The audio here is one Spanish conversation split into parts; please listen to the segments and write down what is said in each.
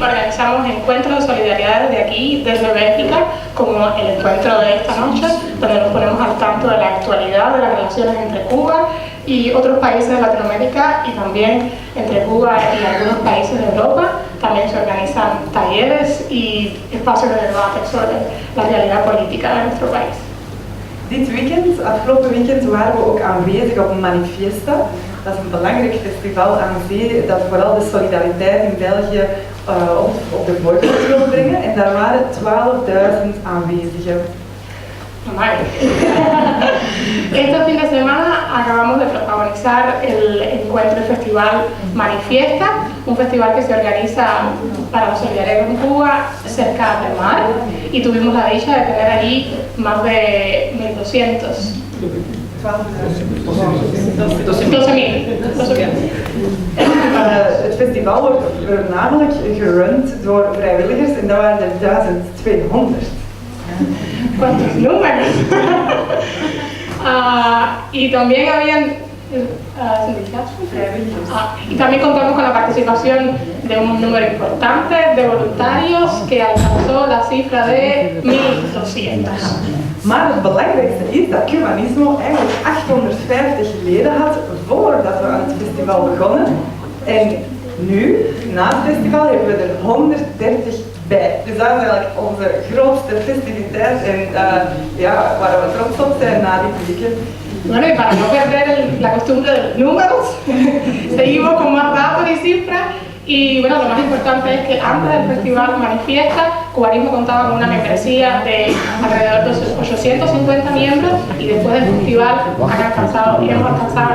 Organizamos encuentros de solidaridad desde aquí, desde Bélgica, como el encuentro de esta noche, donde nos ponemos al tanto de la actualidad de las relaciones entre Cuba y otros países de Latinoamérica y también entre Cuba y algunos países de Europa. También se organizan talleres y espacios de debate sobre la realidad política de nuestro país. Dit weekend, afgelopen weekend, waren we ook aanwezig op Manifesta. Dat is een belangrijk festival aan zee dat vooral de solidariteit in België op de voorgrond wil brengen. En daar waren 12.000 aanwezigen. Este fin de semana acabamos de protagonizar el encuentro y festival Manifiesta, un festival que se organiza para la solidaridad en Cuba cerca del mar, y tuvimos la dicha de tener allí más de 1.200. 12.000. Het festival wordt voornamelijk gerund door vrijwilligers en dat waren er 1200. ¿Cuántos números? Y también habían y también contamos con la participación de un número importante de voluntarios que alcanzó la cifra de 1.200. Maar het belangrijkste is dat Cubanismo eigenlijk 850 leden had voordat we aan het festival begonnen. En nu, na het festival, hebben we er 130 bij. Dus dat is eigenlijk onze grootste festiviteit en waar we trots op zijn na dit weekend. Bueno, y para no perder la costumbre de los números, seguimos con más datos y cifras. Y bueno, lo más importante es que antes del festival Manifiesta, Cubanismo contaba con una membresía de alrededor de 850 miembros, y después del festival hemos alcanzado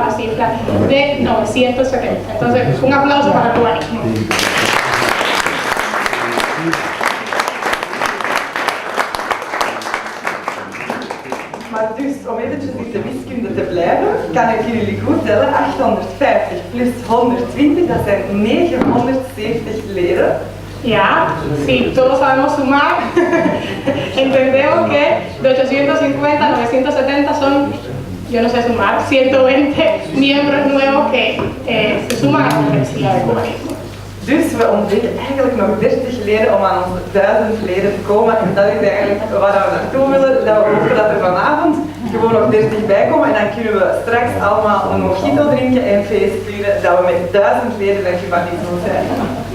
la cifra de 970. Entonces, un aplauso para el Cubanismo. Maar dus, om eventjes in de wiskunde te blijven, kan ik jullie goed tellen, 850 plus 120, dat zijn 970 leden. Ya, si todos sabemos sumar, entendemos que de 850 a 970 son, yo no sé sumar, 120 miembros nuevos que se suman a la Universidad de Cubanismo. Dus we ontbreken eigenlijk nog 30 leden om aan onze 1000 leden te komen. En dat is eigenlijk waar we naartoe willen. Dat we hopen dat er vanavond gewoon nog 30 bij komen. En dan kunnen we straks allemaal een mojito drinken en feest vieren dat we met 1000 leden van Cubanismo zijn.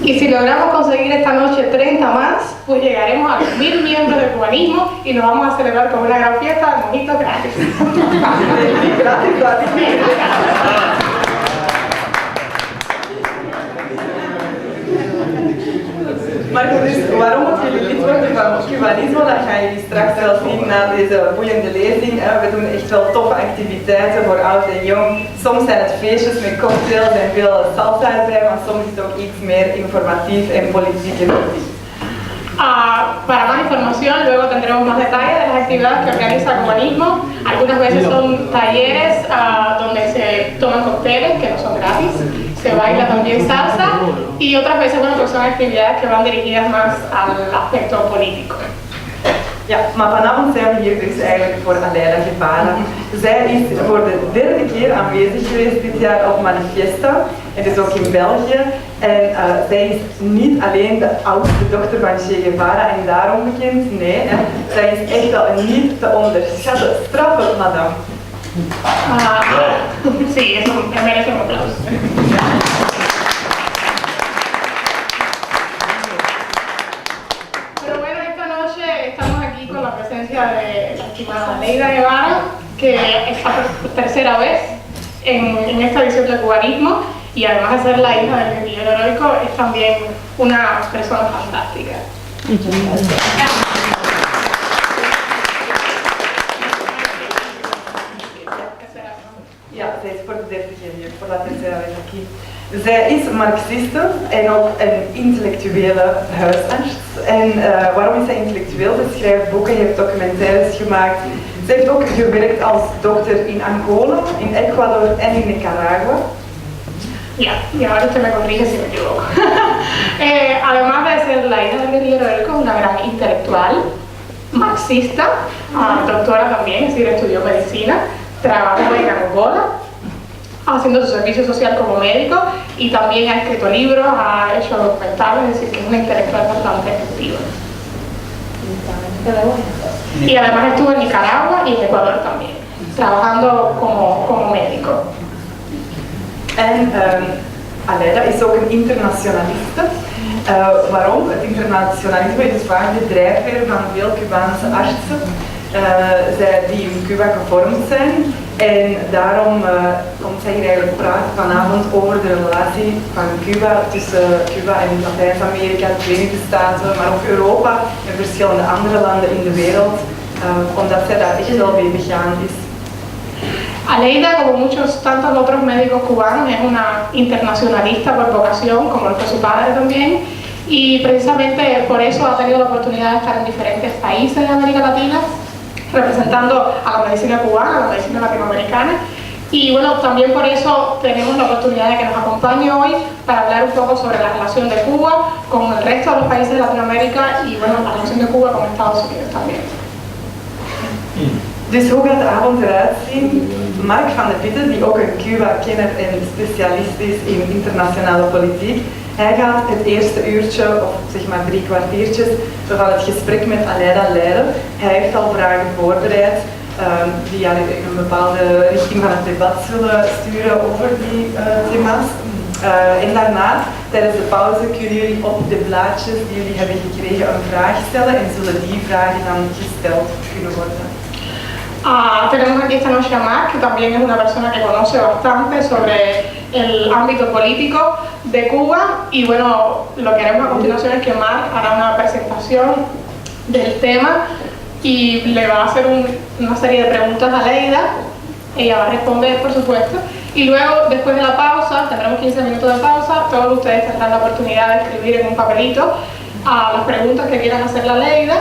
Y si logramos conseguir esta noche 30 más, pues llegaremos a los 1000 miembros del Cubanismo y nos vamos a celebrar con una gran fiesta de mojitos gratis. Gratis. Maar dus, waarom moet jullie lid worden van Cubanismo? Dat gaan jullie straks wel zien na deze boeiende lezing. We doen echt wel toffe activiteiten voor oud en jong. Soms zijn het feestjes met cocktails en veel salsa erbij, maar soms is het ook iets meer informatief en politiek en actief. Para más información, luego tendremos más detalles de las actividades que organiza Cubanismo. Algunas veces son talleres donde se toman cócteles que no son gratis, se baila también salsa, y otras veces, bueno, pues son actividades que van dirigidas más al aspecto político. Ja, maar vanavond zijn we hier dus eigenlijk voor Aleida Guevara. Zij is voor de derde keer aanwezig geweest dit jaar op Manifesta, en dus ook in België. En zij is niet alleen de oudste dochter van Che Guevara en daarom bekend, nee, zij is echt wel een niet te onderschatten straffe madame. Sí, eso merece un aplauso. Con la presencia de la estimada Aleida Guevara, que es por tercera vez en esta edición de Cubanismo, y además de ser la hija del guerrillero heroico, es también una persona fantástica. Ja, zij is voor de 30 keer hier, voor la tercera vez aquí. Zij is marxiste en ook een intellectuele huisarts. En waarom is zij intellectueel? Ze schrijft boeken, heeft documentaires gemaakt. Ze heeft ook gewerkt als dokter in Angola, in Ecuador en in Nicaragua. Y ahora usted me corrige si me equivoco. Además de ser la hija del guerrillero heroico, una gran intelectual, marxista, doctora también, es decir, estudió medicina, trabajó en Angola, haciendo su servicio social como médico y también ha escrito libros, ha hecho documentales, es decir, que es una intelectual bastante activa. Y además estuvo en Nicaragua y en Ecuador también, trabajando como médico. En Aleida is ook een internationaliste. Waarom? Het internationalisme is vaak de drijfveer van veel Cubaanse artsen die in Cuba gevormd zijn. En daarom komt zij hier eigenlijk praten vanavond over de relatie van Cuba tussen Cuba en Latijns-Amerika, de Verenigde Staten, maar ook Europa en verschillende andere landen in de wereld, omdat zij daar echt wel mee begaan is. Aleida, como muchos tantos otros médicos cubanos, es una internacionalista por vocación, como lo fue su padre también, y precisamente por eso ha tenido la oportunidad de estar en diferentes países de América Latina, representando a la medicina cubana, a la medicina latinoamericana, y bueno, también por eso tenemos la oportunidad de que nos acompañe hoy para hablar un poco sobre la relación de Cuba con el resto de los países de Latinoamérica y bueno, la relación de Cuba con Estados Unidos también. Dus hoe gaat de avond eruit zien? Mark van de Putten, die ook een Cuba-kenner en specialist is in internationale politiek, hij gaat het eerste uurtje, of zeg maar 3 kwartiertjes, van het gesprek met Aleida leiden. Hij heeft al vragen voorbereid die in een bepaalde richting van het debat zullen sturen over die thema's. En daarna, tijdens de pauze, kunnen jullie op de blaadjes die jullie hebben gekregen een vraag stellen en zullen die vragen dan gesteld kunnen worden. Tenemos aquí esta noche a Mark, que también es una persona que conoce bastante sobre el ámbito político de Cuba y bueno, lo que haremos a continuación es que Mark hará una presentación del tema y le va a hacer una serie de preguntas a Aleida, ella va a responder por supuesto y luego después de la pausa, tendremos 15 minutos de pausa, todos ustedes tendrán la oportunidad de escribir en un papelito las preguntas que quieran hacerle a Aleida.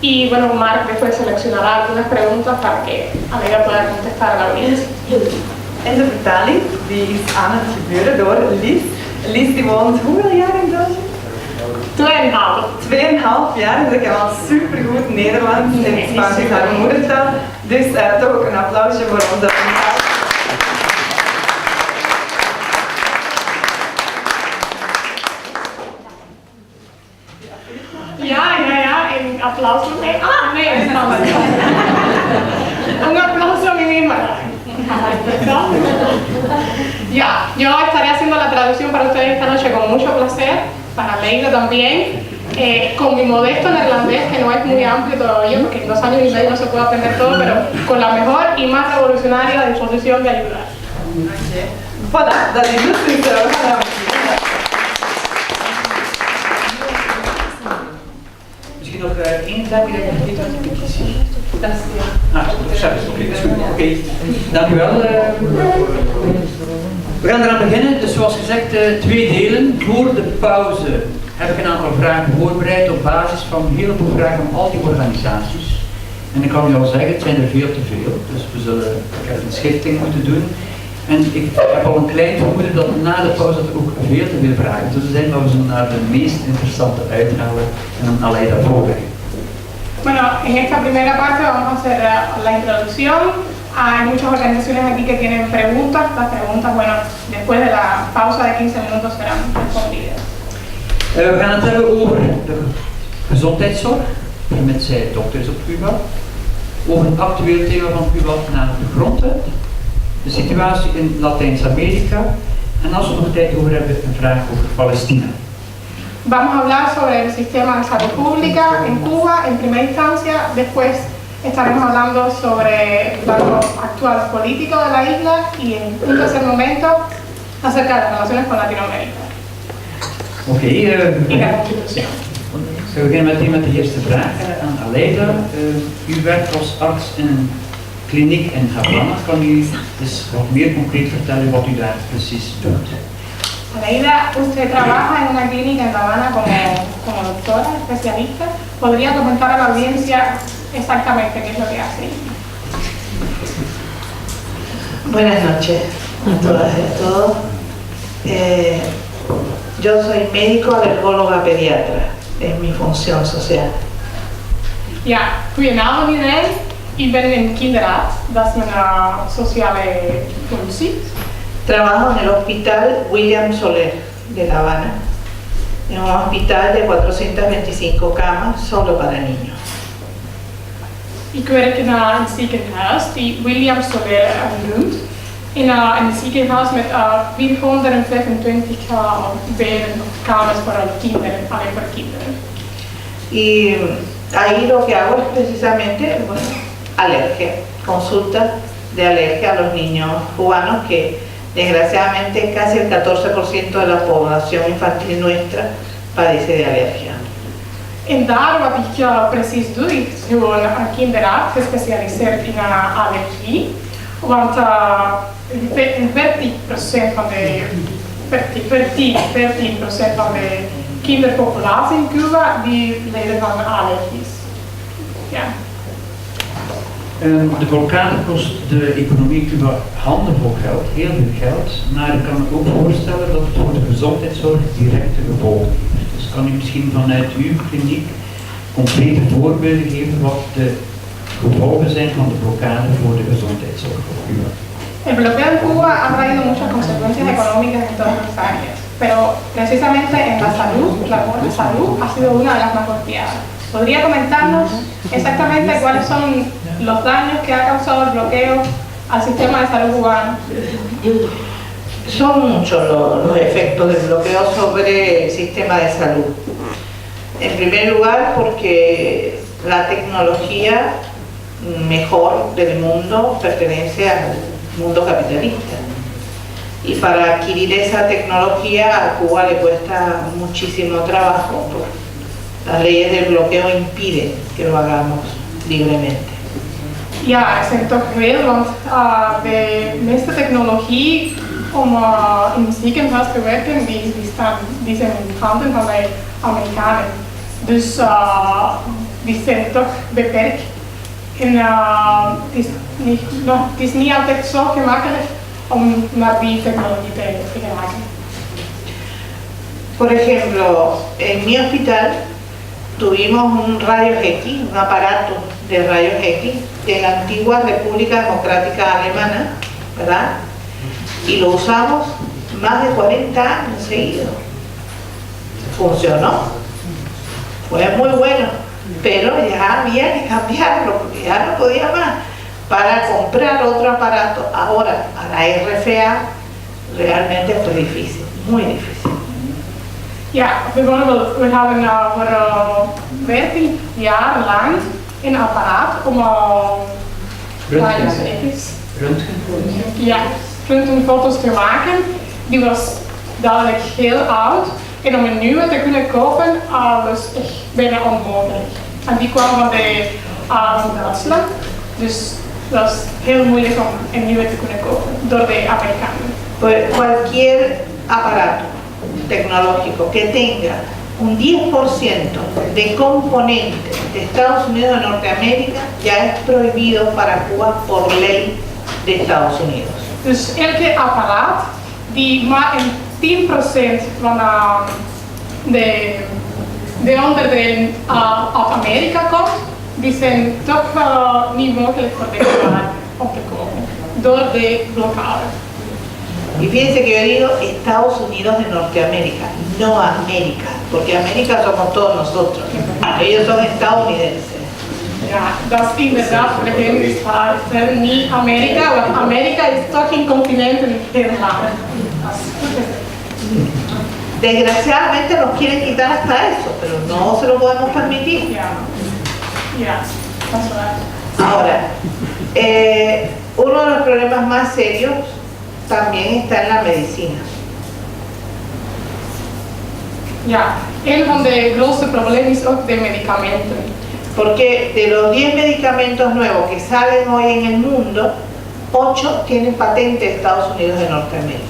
Y bueno, Mark después seleccionará algunas preguntas para que Aleida pueda contestar a la audiencia. En de vertaling die is aan het gebeuren door Lies. Lies die woont hoeveel jaar in België? 2,5 jaar, dus ik kan al supergoed Nederlands en Spaans is haar moedertaal. Dus toch ook een applausje voor onze vandaag. Un aplauso un aplauso a mí misma. Ya, yo estaré haciendo la traducción para ustedes esta noche con mucho placer, para Aleida también, con mi modesto neerlandés, que no es muy amplio todavía, porque en 2 años y medio no se puede aprender todo, pero con la mejor y más revolucionaria disposición de ayudar. Voilà, dat is het. Nog één zaakje dat ik vergeet uit de petitie. Oké. Dank u wel. We gaan eraan beginnen. Dus zoals gezegd, 2 delen. Voor de pauze heb ik een aantal vragen voorbereid op basis van een heleboel vragen van al die organisaties. En ik kan u al zeggen, het zijn er veel te veel. Dus we zullen een schifting moeten doen. En ik heb al een klein vermoeden dat na de pauze er ook veel te veel vragen zullen zijn, maar we zullen naar de meest interessante uithalen en dan Aleida voorbereiden. Bueno, en esta primera parte vamos a hacer la introducción. Hay muchas organizaciones aquí que tienen preguntas. Las preguntas, bueno, después de la pausa de 15 minutos serán respondidas. We gaan het hebben over de gezondheidszorg, met zij dokters op Cuba. Over een actueel thema van Cuba, namelijk de grondwet. De situatie in Latijns-Amerika en als we nog tijd over hebben, een vraag over Palestina. Vamos a hablar sobre el sistema de salud pública en Cuba en primera instancia, después estaremos hablando sobre el marco actual político de la isla y en un tercer momento acerca de las relaciones con Latinoamérica. Oké, y la constitución. We beginnen meteen met de eerste vraag aan Aleida. U werkt als arts in een kliniek in Havana. Kan u dus wat meer concreet vertellen wat u daar precies doet? Aleida, usted trabaja en una clínica en La Habana como doctora, especialista. ¿Podría comentar a la audiencia exactamente qué es lo que hace? Buenas noches a todas y a todos. Yo soy médico alergóloga pediatra, es mi función social. Ja, goedenavond iedereen. Ik ben een kinderarts, dat is mijn sociale functie. Trabajo en el hospital William Soler de La Habana, en un hospital de 425 camas solo para niños. Ik werk in een ziekenhuis die William Soler noemt. In een ziekenhuis met 425 bedden of kamers voor kinderen, alleen voor kinderen. Y ahí lo que hago es precisamente, bueno, alergia, consultas de alergia a los niños cubanos, que desgraciadamente casi el 14% de la población infantil nuestra padece de alergia. En daar wat ik precies doe, is gewoon een kinderarts gespecialiseerd in allergie. Want 14% van de 14% van de kinderpopulatie in Cuba die lijden van allergies. Ja. De blokkade kost de economie Cuba handenvol geld, heel veel geld, maar ik kan me ook voorstellen dat het voor de gezondheidszorg directe gevolgen heeft. Dus kan u misschien vanuit uw kliniek concrete voorbeelden geven wat de gevolgen zijn van de blokkade voor de gezondheidszorg op Cuba? El bloqueo en Cuba ha traído muchas consecuencias económicas en todas las áreas, pero precisamente en la salud ha sido una de las más golpeadas. ¿Podría comentarnos exactamente cuáles son los daños que ha causado el bloqueo al sistema de salud cubano? Son muchos los efectos del bloqueo sobre el sistema de salud. En primer lugar, porque la tecnología mejor del mundo pertenece al mundo capitalista. Y para adquirir esa tecnología a Cuba le cuesta muchísimo trabajo. Las leyes del bloqueo impiden que lo hagamos libremente. Ja, er zijn toch veel, want de meeste technologie om in het ziekenhuis te werken, die zijn in de handen van de Amerikanen. Dus die zijn toch beperkt. En het is niet altijd zo gemakkelijk om naar die technologie te geraken. Por ejemplo, en mi hospital tuvimos un rayos X, un aparato de rayos X de la antigua República Democrática Alemana, ¿verdad? Y lo usamos más de 40 años seguidos. Funcionó, fue muy bueno, pero ya había que cambiarlo porque ya no podía más. Para comprar otro aparato ahora a la RFA realmente fue difícil, muy difícil. Ja, bijvoorbeeld, we hebben voor 14 jaar lang een apparaat om röntgenfoto's te maken. Die was duidelijk heel oud en om een nieuwe te kunnen kopen was echt bijna onmogelijk. En die kwam van Duitsland, dus dat was heel moeilijk om een nieuwe te kunnen kopen door de Amerikanen. Pues cualquier aparato tecnológico que tenga un 10% de componentes de Estados Unidos de Norteamérica ya es prohibido para Cuba por ley de Estados Unidos. Dus elke apparaat die maar een 10% van de onderdelen uit Amerika komt, die zijn toch niet mogelijk voor de Cubanen om te kopen door de blokkade. Y fíjense que yo digo Estados Unidos de Norteamérica, no América, porque América somos todos nosotros, ellos son estadounidenses. Ja, dat is inderdaad vreemd, is niet Amerika, want Amerika is toch een continent en heel lang. Desgraciadamente nos quieren quitar hasta eso, pero no se lo podemos permitir. Ja, dat is waar. Ahora, uno de los problemas más serios también está en la medicina. Ja, een van de grootste problemen is ook de medicamenten. Porque de los 10 medicamentos nuevos que salen hoy en el mundo, 8 tienen patente de Estados Unidos de Norteamérica.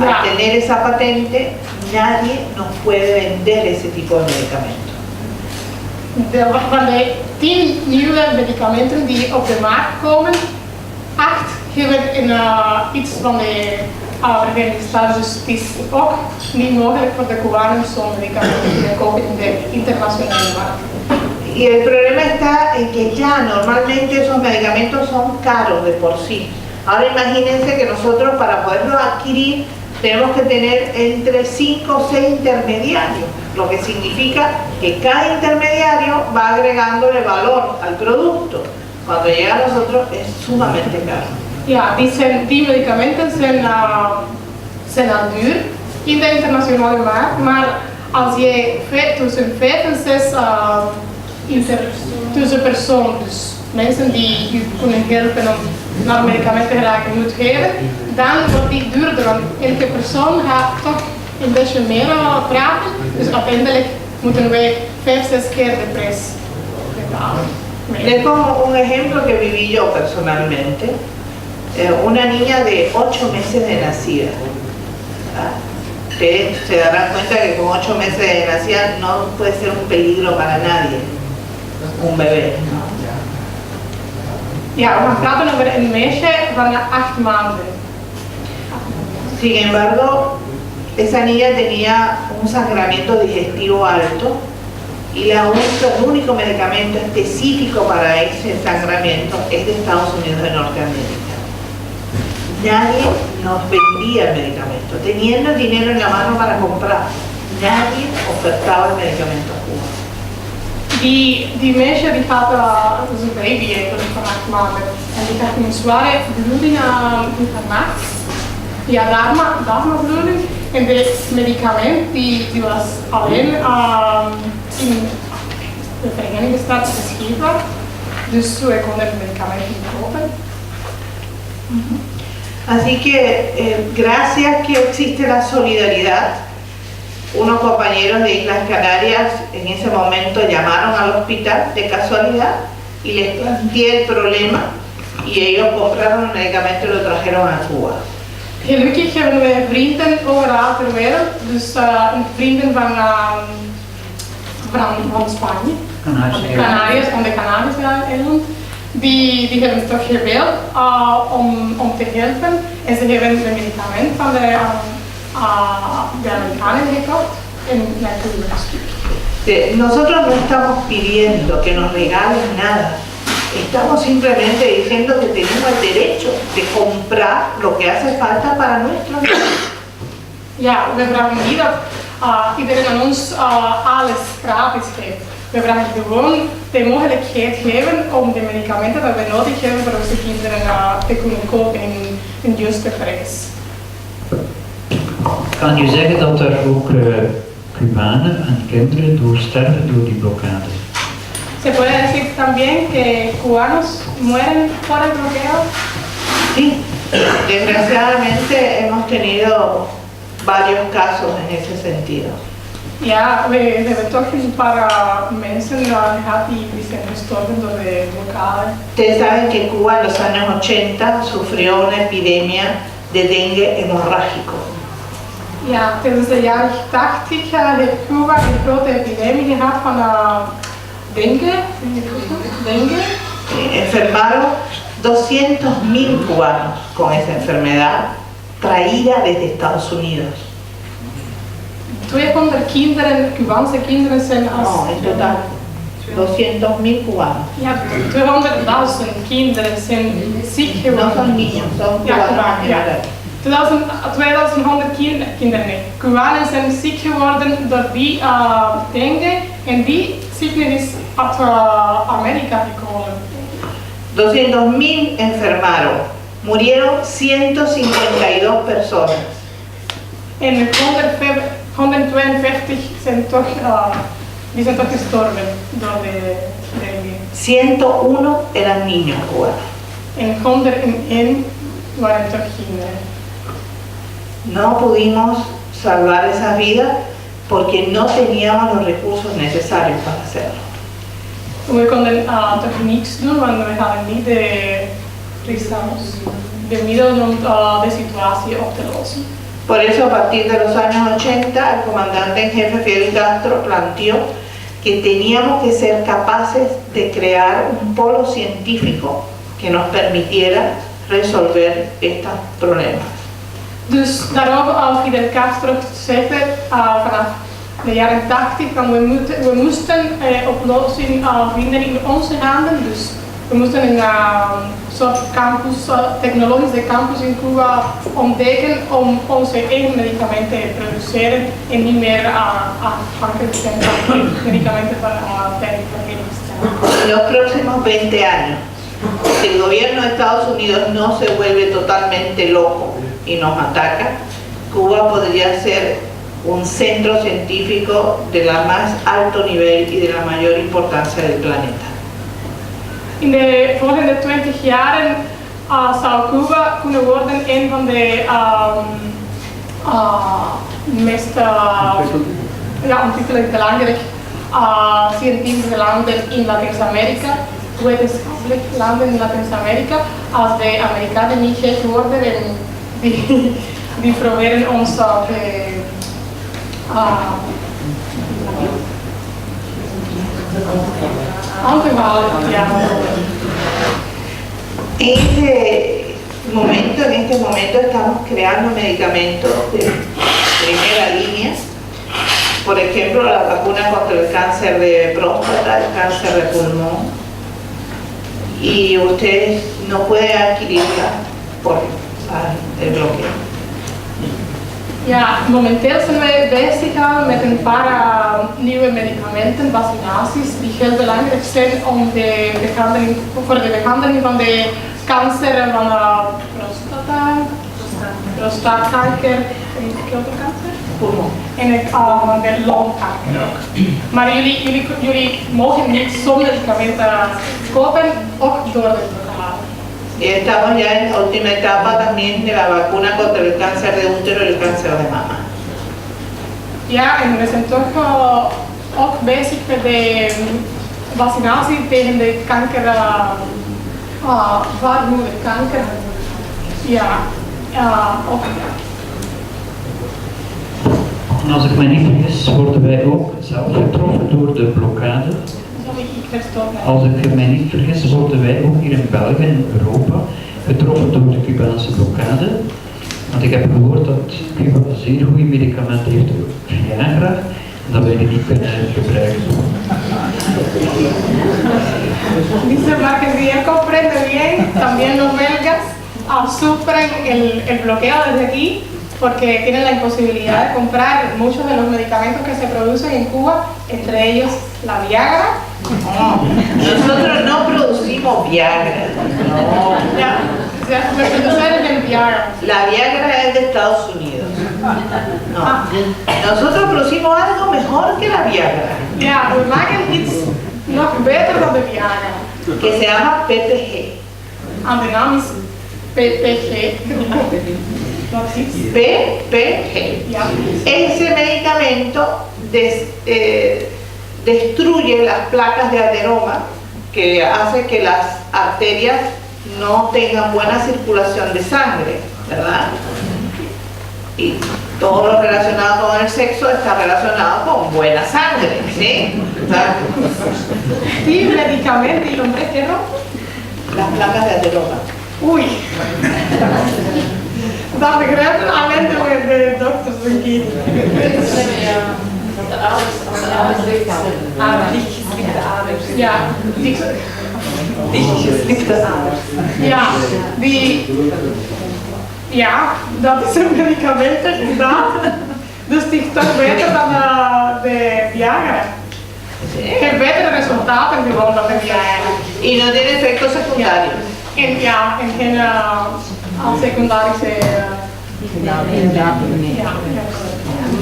Al tener esa patente, nadie nos puede vender ese tipo de medicamentos. Van de 10 nieuwe medicamenten die op de markt komen, 8 hebben iets van de Verenigde Staten. Dus het is ook niet mogelijk voor de Cubanen zo'n medicamenten te kopen in de internationale markt. Y el problema está en que ya normalmente esos medicamentos son caros de por sí. Ahora imagínense que nosotros para poderlos adquirir tenemos que tener entre 5 o 6 intermediarios, lo que significa que cada intermediario va agregándole valor al producto. Cuando llega a nosotros es sumamente caro. Ja, die medicamenten zijn al duur in de internationale markt, maar als je tussen 5 en 6 tussenpersonen, dus mensen die je kunnen helpen om naar medicamenten geraken moet geven, dan wordt die duurder, want elke persoon gaat toch een beetje meer vragen, dus uiteindelijk moeten wij 5, 6 keer de prijs betalen. Les pongo un ejemplo que viví yo personalmente. Una niña de 8 meses de nacida. Ustedes se darán cuenta que con 8 meses de nacida no puede ser un peligro para nadie, un bebé, ¿no? Ja, we gaan praten over een meisje van 8 maanden. Sin embargo, esa niña tenía un sangramiento digestivo alto y el único medicamento específico para ese sangramiento es de Estados Unidos de Norteamérica. Nadie nos vendía el medicamento, teniendo el dinero en la mano para comprar, nadie ofertaba el medicamento a Cuba. Die meisje die gaat, dat is een baby eigenlijk van 8 maanden, en die krijgt een zware bloeding in haar maag. Ja, darmbloeding. En dit medicament die was alleen in de Verenigde Staten beschikbaar, dus wij konden het medicament niet kopen. Así que gracias que existe la solidaridad, unos compañeros de Islas Canarias en ese momento llamaron al hospital de casualidad y les planteé el problema y ellos compraron el medicamento y lo trajeron a Cuba. Gelukkig hebben wij vrienden overal ter wereld, dus vrienden van Spanje, Canarië, van de Canarische eilanden. Die hebben toch gebeld om te helpen en ze hebben het medicament van de Amerikanen gekocht en naar Cuba gestuurd. Nosotros no estamos pidiendo que nos regalen nada, estamos simplemente diciendo que tenemos el derecho de comprar lo que hace falta para nuestro país. Ja, we vragen niet dat iedereen aan ons alles gratis geeft. We vragen gewoon de mogelijkheid geven om de medicamenten dat we nodig hebben voor onze kinderen te kunnen kopen in een juiste prijs. Kan je zeggen dat er ook Cubanen en kinderen sterven door die blokkade? ¿Se puede decir también que cubanos mueren por el bloqueo? Sí, desgraciadamente hemos tenido varios casos en ese sentido. Ja, we hebben toch een paar mensen gehad die zijn gestorven door de blokkade. Ustedes saben que Cuba en los años 80 sufrió una epidemia de dengue hemorrágico. Ja, tijdens de jaren 80 heeft Cuba een grote epidemie gehad van dengue. Enfermaron 200.000 cubanos con esa enfermedad traída desde Estados Unidos. 200 kinderen, Cubaanse kinderen zijn als... No, en total, 200.000 cubanos. Ja, 200.000 kinderen zijn ziek No geworden. son niños, son Ja, cubanos en ja. general. 2100 kinderen, nee. Cubanen zijn ziek geworden door die dengue en die ziekte is uit Amerika gekomen. 200.000 enfermaron, murieron 152 personas. En 152 zijn toch gestorven door de dengue. 101 eran niños cubanos. En 101 waren toch kinderen. No pudimos salvar esas vidas porque no teníamos los recursos necesarios para hacerlo. We konden toch niets doen, want we hadden niet de middelen om de situatie op te lossen. Por eso, a partir de los años 80, el comandante en jefe Fidel Castro planteó que teníamos que ser capaces de crear un polo científico que nos permitiera resolver estos problemas. Dus daarom Fidel Castro zei vanaf de jaren 80 van we moesten oplossing vinden in onze handen, dus We moesten een soort campus, technologische campus in Cuba ontdekken om onze eigen medicamenten te produceren en niet meer afhankelijk zijn van medicamenten van Verenigde Staten. En los próximos 20 años, si el gobierno de Estados Unidos no se vuelve totalmente loco y nos ataca, Cuba podría ser un centro científico de la más alto nivel y de la mayor importancia del planeta. In de volgende 20 jaren zou Cuba kunnen worden een van de meest ontwikkeld belangrijk científicos landen in Latijns-Amerika, wetenschappelijk landen in Latijns-Amerika, als de Amerikanen niet gek worden en die proberen ons aan te houden. Ja. En este momento estamos creando medicamentos de primera línea. Por ejemplo, la vacuna contra el cáncer de próstata, el cáncer de pulmón, y ustedes no pueden adquirirla por el bloqueo. Ja, momenteel zijn wij bezig met een paar nieuwe medicamenten, vaccinaties, die heel belangrijk zijn om voor de behandeling van de kanker van prostaatkanker en keelkanker. En van de longkanker ook. Maar jullie mogen niet zo'n medicamenten kopen, ook door de blokkade. Y estamos ya en la última etapa también de la vacuna contra el cáncer de útero y el cáncer de mama. Ja, en we zijn toch ook bezig met de vaccinatie tegen de kanker, baarmoederkanker. Ja, ook ja. En als ik me niet vergis, worden wij ook zelf getroffen door de blokkade. Als ik mij niet vergis, worden wij ook hier in België, in Europa, getroffen door de Cubaanse blokkade. Want ik heb gehoord dat Cuba een zeer goede medicament heeft, Viagra, en dat wij die niet kunnen gebruiken. Dice Marques, si él comprende bien, también los belgas sufren el bloqueo desde aquí porque tienen la imposibilidad de comprar muchos de los medicamentos que se producen en Cuba, entre ellos la Viagra. No, nosotros no producimos Viagra. No. Ya, me producen el Viagra. La Viagra es de Estados Unidos. No. Nosotros producimos algo mejor que la Viagra. Ja, we maken iets nog beter dan de Viagra. Que se llama PPG. En de naam is PPG. Wat is? PPG. Ja. Ese medicamento destruye las placas de ateroma, que hace que las arterias no tengan buena circulación de sangre, ¿verdad? Y todo lo relacionado con el sexo está relacionado con buena sangre, ¿sí? Sí, medicamento y hombre que no. Las placas de ateroma. Uy. Dat begrijpen alleen de dokters, denk ik. Ja, ja, ja, dat is een medicament inderdaad. Dus die is toch beter dan de Viagra. Heeft betere resultaten gewoon dan de Viagra. Y no tiene efectos secundarios. En ja, en geen secundarische.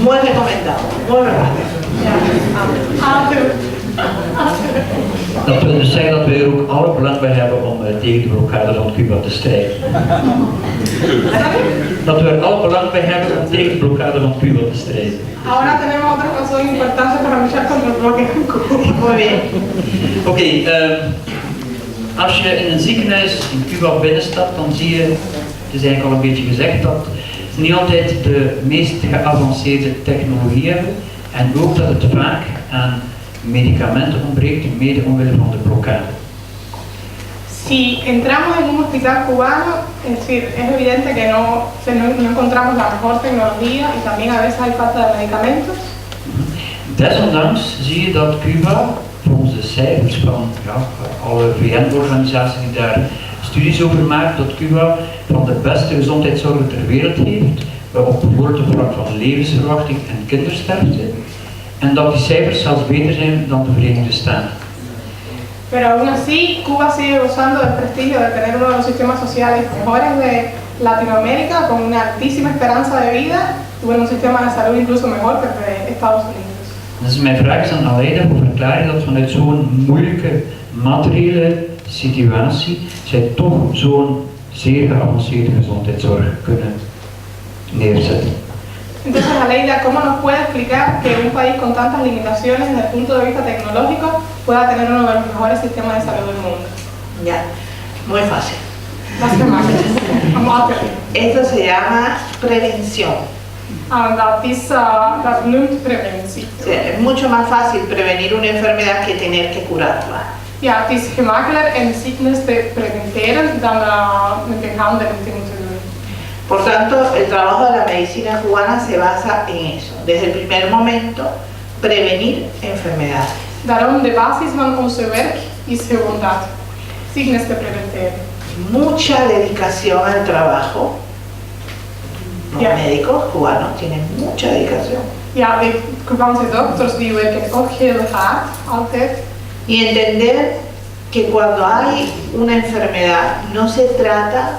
Muy recomendado, muy recomendado. Dat wil dus zeggen dat wij er ook alle belang bij hebben om tegen de blokkade van Cuba te strijden. Dat we er alle belang bij hebben om tegen de blokkade van Cuba te strijden. Ahora tenemos otra razón importante para luchar contra el bloqueo en Cuba. Muy bien. Oké, als je in een ziekenhuis in Cuba binnenstapt, dan zie je, het is eigenlijk al een beetje gezegd, dat ze niet altijd de meest geavanceerde technologie hebben en ook dat het vaak aan medicamenten ontbreekt, mede omwille van de blokkade. Si entramos en un hospital cubano, es decir, es evidente que no encontramos la mejor tecnología y también a veces hay falta de medicamentos. Desondanks zie je dat Cuba volgens de cijfers van alle VN-organisaties die daar studies over maken, dat Cuba van de beste gezondheidszorg ter wereld heeft, op bijvoorbeeld op vlak van levensverwachting en kindersterfte, en dat die cijfers zelfs beter zijn dan de Verenigde Staten. Pero aún así, Cuba sigue gozando del prestigio de tener uno de los sistemas sociales mejores de Latinoamérica, con una altísima esperanza de vida y bueno, un sistema de salud incluso mejor que el de Estados Unidos. Dus mijn vraag is aan Aleida voor verklaren dat vanuit zo'n moeilijke materiële situatie zij toch zo'n zeer geavanceerde gezondheidszorg kunnen neerzetten. Entonces, Aleida, ¿cómo nos puede explicar que un país con tantas limitaciones desde el punto de vista tecnológico pueda tener uno de los mejores sistemas de salud del mundo? Ya, muy fácil. Esto se llama prevención. Dat noemt preventie. Es mucho más fácil prevenir una enfermedad que tener que curarla. Ja, het is gemakkelijker een ziektes te preventeren dan met behandeling te moeten doen. Por tanto, el trabajo de la medicina cubana se basa en eso. Desde el primer momento, prevenir enfermedades. Daarom de basis van onze werk is gewoon dat, ziektes te preventeren. Mucha dedicación al trabajo. Los médicos cubanos tienen mucha dedicación. Ja, de Cubaanse dokters die werken ook heel hard, altijd. Y entender que cuando hay una enfermedad no se trata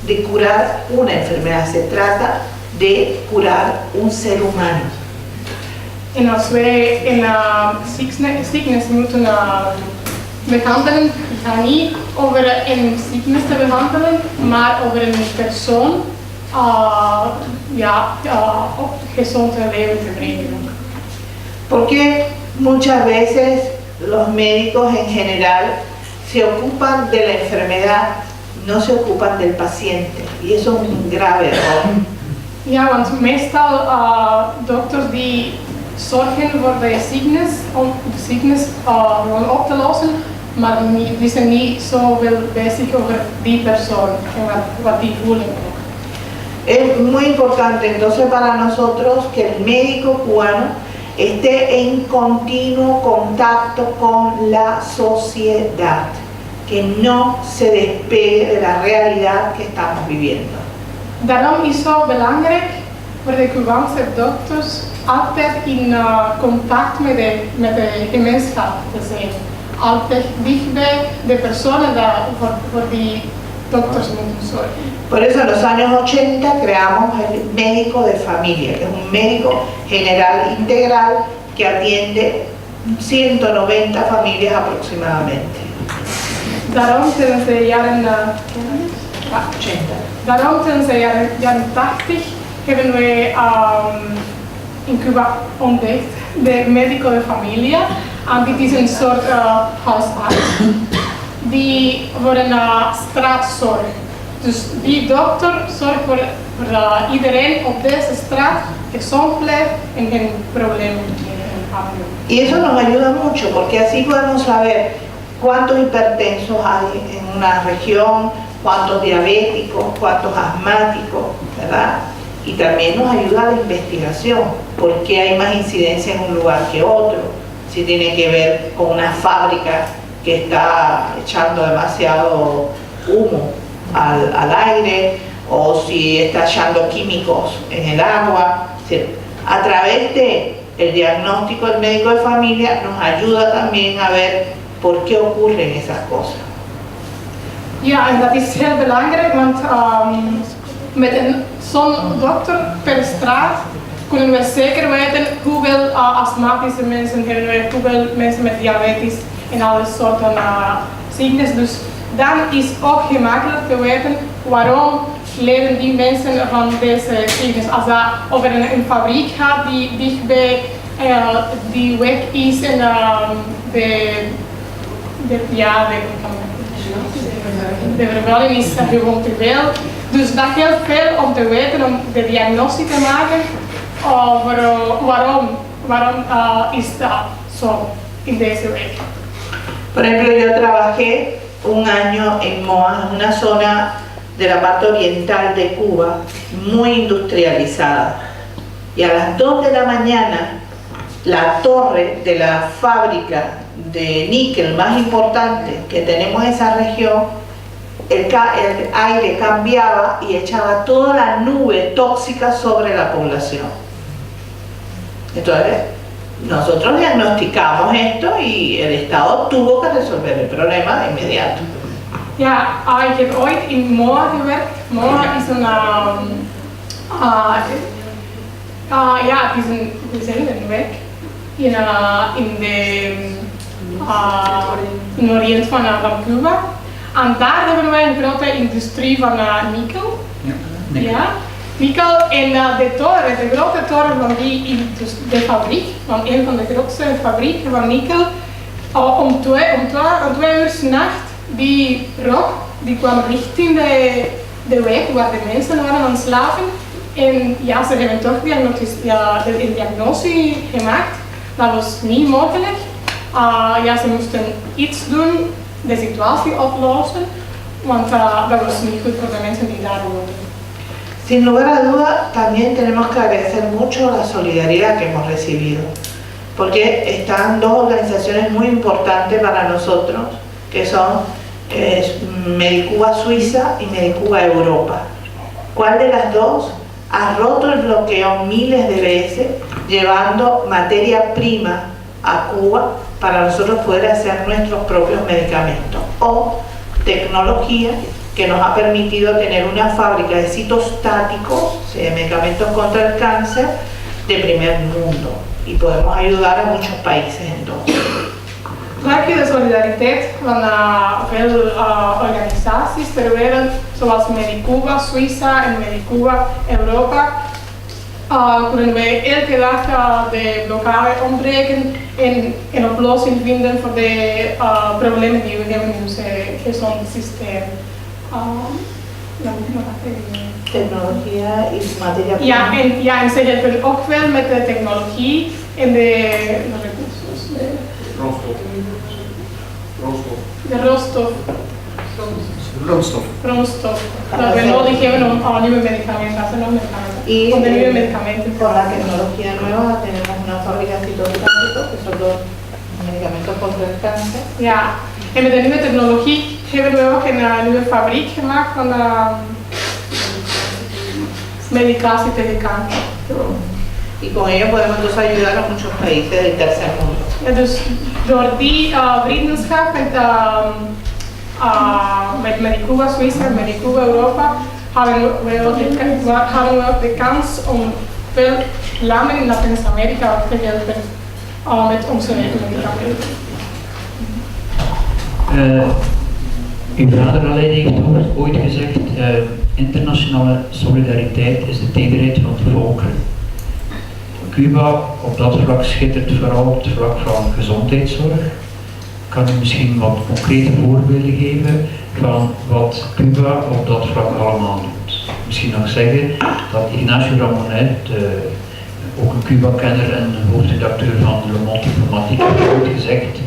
de curar una enfermedad, se trata de curar un ser humano. En als wij een ziektes moeten behandelen, gaat niet over een ziektes te behandelen, maar over een persoon gezond leven te brengen. Porque muchas veces los médicos en general se ocupan de la enfermedad, no se ocupan del paciente, y eso es un grave error. Ja, want meestal dokters die zorgen voor de ziektes, om de ziektes gewoon op te lossen, maar die zijn niet zoveel bezig over die persoon en wat die voelen. Es muy importante entonces para nosotros que el médico cubano esté en continuo contacto con la sociedad, que no se despegue de la realidad que estamos viviendo. Daarom is zo belangrijk voor de Cubaanse dokters altijd in contact met de gemeenschap te zijn. Altijd dichtbij de personen die voor die dokters moeten zorgen. Por eso en los años 80 creamos el médico de familia, que es un médico general integral que atiende 190 familias aproximadamente. Daarom sinds de jaren 80. Daarom sinds de jaren 80 hebben wij in Cuba ontdekt de médico de familia. Dit is een soort huisarts die voor een straatzorg. Dus die dokter zorgt voor iedereen op deze straat gezond blijft en geen problemen hebben. Y eso nos ayuda mucho porque así podemos saber cuántos hipertensos hay en una región, cuántos diabéticos, cuántos asmáticos, ¿verdad? Y también nos ayuda a la investigación, por qué hay más incidencia en un lugar que otro, si tiene que ver con una fábrica que está echando demasiado humo al aire, o si está echando químicos en el agua. A través del diagnóstico del médico de familia nos ayuda también a ver por qué ocurren esas cosas. Ja, en dat is heel belangrijk, want met zo'n dokter per straat kunnen we zeker weten hoeveel astmatische mensen hebben we, hoeveel mensen met diabetes en alle soorten ziektes. Dus dan is ook gemakkelijk te weten waarom leren die mensen van deze ziektes. Als dat over een fabriek gaat die dichtbij die weg is en de vervuiling is gewoon te veel. Dus dat helpt veel om te weten, om de diagnostiek te maken over waarom is dat zo in deze weg. Por ejemplo, yo trabajé un año en Moa, una zona de la parte oriental de Cuba, muy industrializada. Y a las 2 de la mañana, la torre de la fábrica de níquel más importante que tenemos en esa región, el aire cambiaba y echaba toda la nube tóxica sobre la población. Entonces, nosotros diagnosticamos esto y el Estado tuvo que resolver el problema de inmediato. Ja, ik heb ooit in MOA gewerkt. MOA is een, ja, het is een, hoe zeg je dat, een werk in het Oriënt van Cuba. En daar hebben wij een grote industrie van nikkel. Ja, nikkel. En de grote toren van de fabriek, van een van de grootste fabrieken van nikkel, om 2 uur 's nachts, die rook die kwam richting de wijk waar de mensen waren aan het slapen. En ja, ze hebben toch een diagnose gemaakt. Dat was niet mogelijk. Ja, ze moesten iets doen, de situatie oplossen, want dat was niet goed voor de mensen die daar woonden. Sin lugar a duda, también tenemos que agradecer mucho la solidaridad que hemos recibido, porque están dos organizaciones muy importantes para nosotros, que son Medicuba Suiza y Medicuba Europa. ¿Cuál de las dos ha roto el bloqueo miles de veces, llevando materia prima a Cuba para nosotros poder hacer nuestros propios medicamentos? O tecnología que nos ha permitido tener una fábrica de citostáticos, de medicamentos contra el cáncer, de primer mundo, y podemos ayudar a muchos países entonces. Blijkje de solidariteit van veel organisaties ter wereld, zoals Medicuba Suiza en Medicuba Europa, kunnen wij elke dag de blokkade ontbreken en een oplossing vinden voor de problemen die we hebben in ons gezondheidssysteem. Tecnología y materia prima. Ja, en ze helpen ook wel met de technologie en de recursos. Grondstof. Dat we nodig hebben om nieuwe medicamenten, Y om de nieuwe medicamenten. con la tecnología nueva tenemos una fábrica de citostáticos, que son los medicamentos contra el cáncer. Ja, en met de nieuwe technologie hebben we ook een nieuwe fabriek gemaakt van medicatie tegen kanker. Y con ello podemos entonces ayudar a muchos países del tercer mundo. Ja, dus door die vriendschap met Medicuba Suiza en Medicuba Europa hadden we ook de kans om veel landen in Latijns-Amerika te helpen met onze medicamenten. Uw vader alleen heeft ooit gezegd, internationale solidariteit is de tederheid van het volkeren. Cuba op dat vlak schittert vooral op het vlak van gezondheidszorg. Kan u misschien wat concrete voorbeelden geven van wat Cuba op dat vlak allemaal doet? Misschien nog zeggen dat Ignacio Ramonet, ook een Cuba-kenner en hoofdredacteur van Le Monde Diplomatique, heeft ooit gezegd,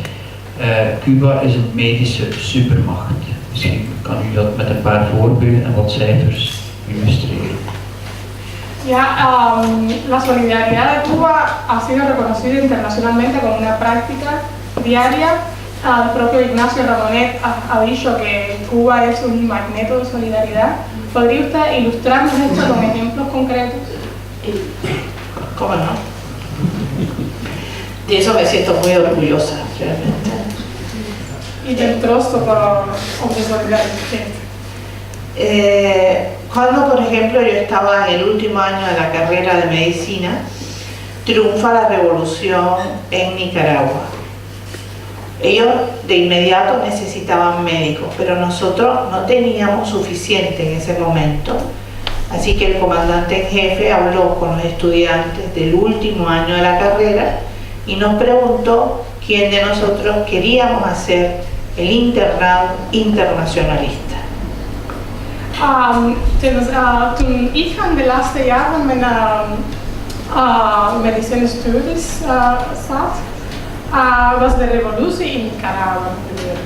Cuba is een medische supermacht. Misschien kan u dat met een paar voorbeelden en wat cijfers illustreren. Ja, la solidaridad de Cuba ha sido reconocida internacionalmente como una práctica diaria. El propio Ignacio Ramonet ha dicho que Cuba es un magneto de solidaridad. ¿Podría usted ilustrarnos esto con ejemplos concretos? ¿Cómo no? De eso me siento muy orgullosa, realmente. Y del trozo de solidaridad. Cuando, por ejemplo, yo estaba en el último año de la carrera de medicina, triunfa la revolución en Nicaragua. Ellos de inmediato necesitaban médicos, pero nosotros no teníamos suficiente en ese momento. Así que el comandante en jefe habló con los estudiantes del último año de la carrera y nos preguntó quién de nosotros queríamos hacer el internado internacionalista. Toen ik aan de laatste jaar van mijn medicijnen studies zat, was de revolutie in Nicaragua gebeurd.